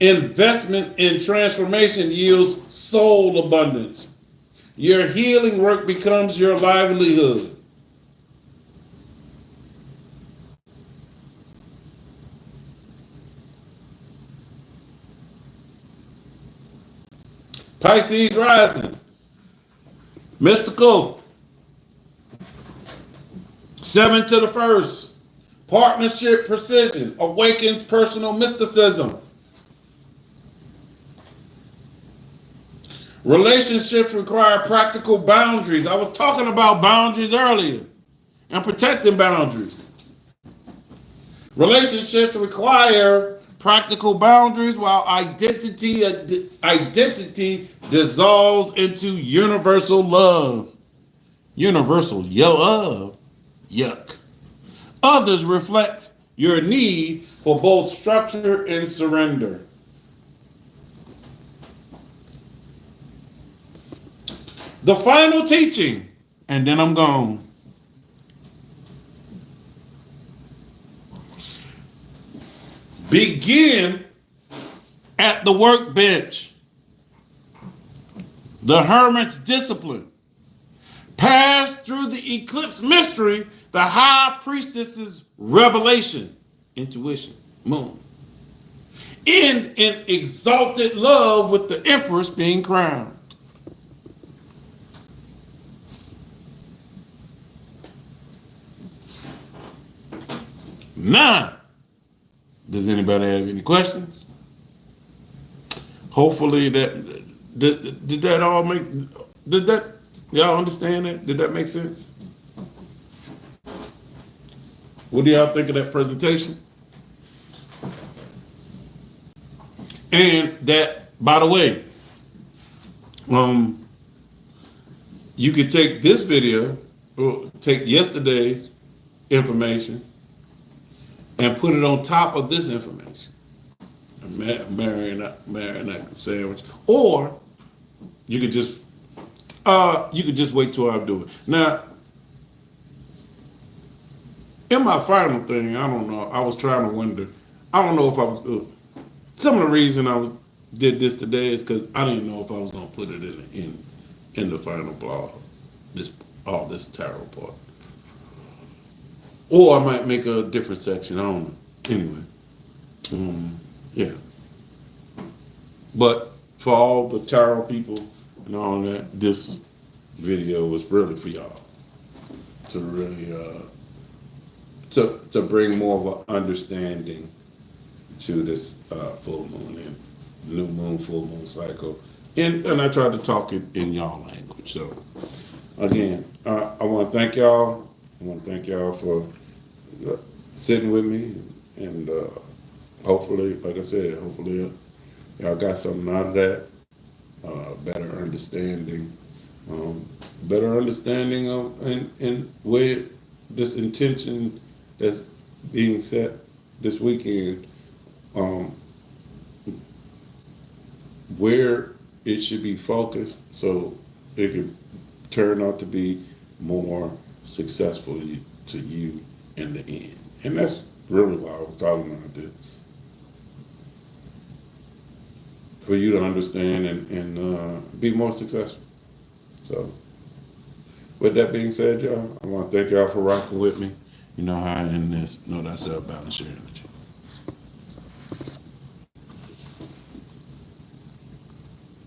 Investment in transformation yields soul abundance. Your healing work becomes your livelihood. Pisces rising. Mystical. 7th to the 1st. Partnership precision awakens personal mysticism. Relationships require practical boundaries. I was talking about boundaries earlier and protecting boundaries. Relationships require practical boundaries while identity dissolves into universal love. Universal love? Yuck. Others reflect your need for both structure and surrender. The final teaching, and then I'm gone. Begin at the workbench. The Hermit's discipline. Pass through the eclipse mystery, the high priestess's revelation, intuition, moon. End in exalted love with the empress being crowned. Now, does anybody have any questions? Hopefully did that all make, did that, y'all understand that? Did that make sense? What do y'all think of that presentation? And that, by the way, you could take this video, or take yesterday's information, and put it on top of this information. Marinate sandwich. Or you could just wait till I do it. Now, in my final thing, I don't know. I was trying to wonder. I don't know if I was some of the reason I was did this today is because I didn't know if I was gonna put it in the final blog. This tarot part, or I might make a different section. I don't know. Anyway, yeah. But for all the tarot people and all that, this video was really for y'all to really to bring more of an understanding to this full moon and new moon, full moon cycle, and I tried to talk it in y'all language. So again, I want to thank y'all. I want to thank y'all for sitting with me, and hopefully, like I said, hopefully y'all got something out of that. Better understanding of and where this intention that's being set this weekend, where it should be focused so it could turn out to be more successful to you in the end. And that's really why I was talking about this. For you to understand and be more successful. So, with that being said, y'all, I want to thank y'all for rocking with me. You know how I end this. Know thyself, balance your energy.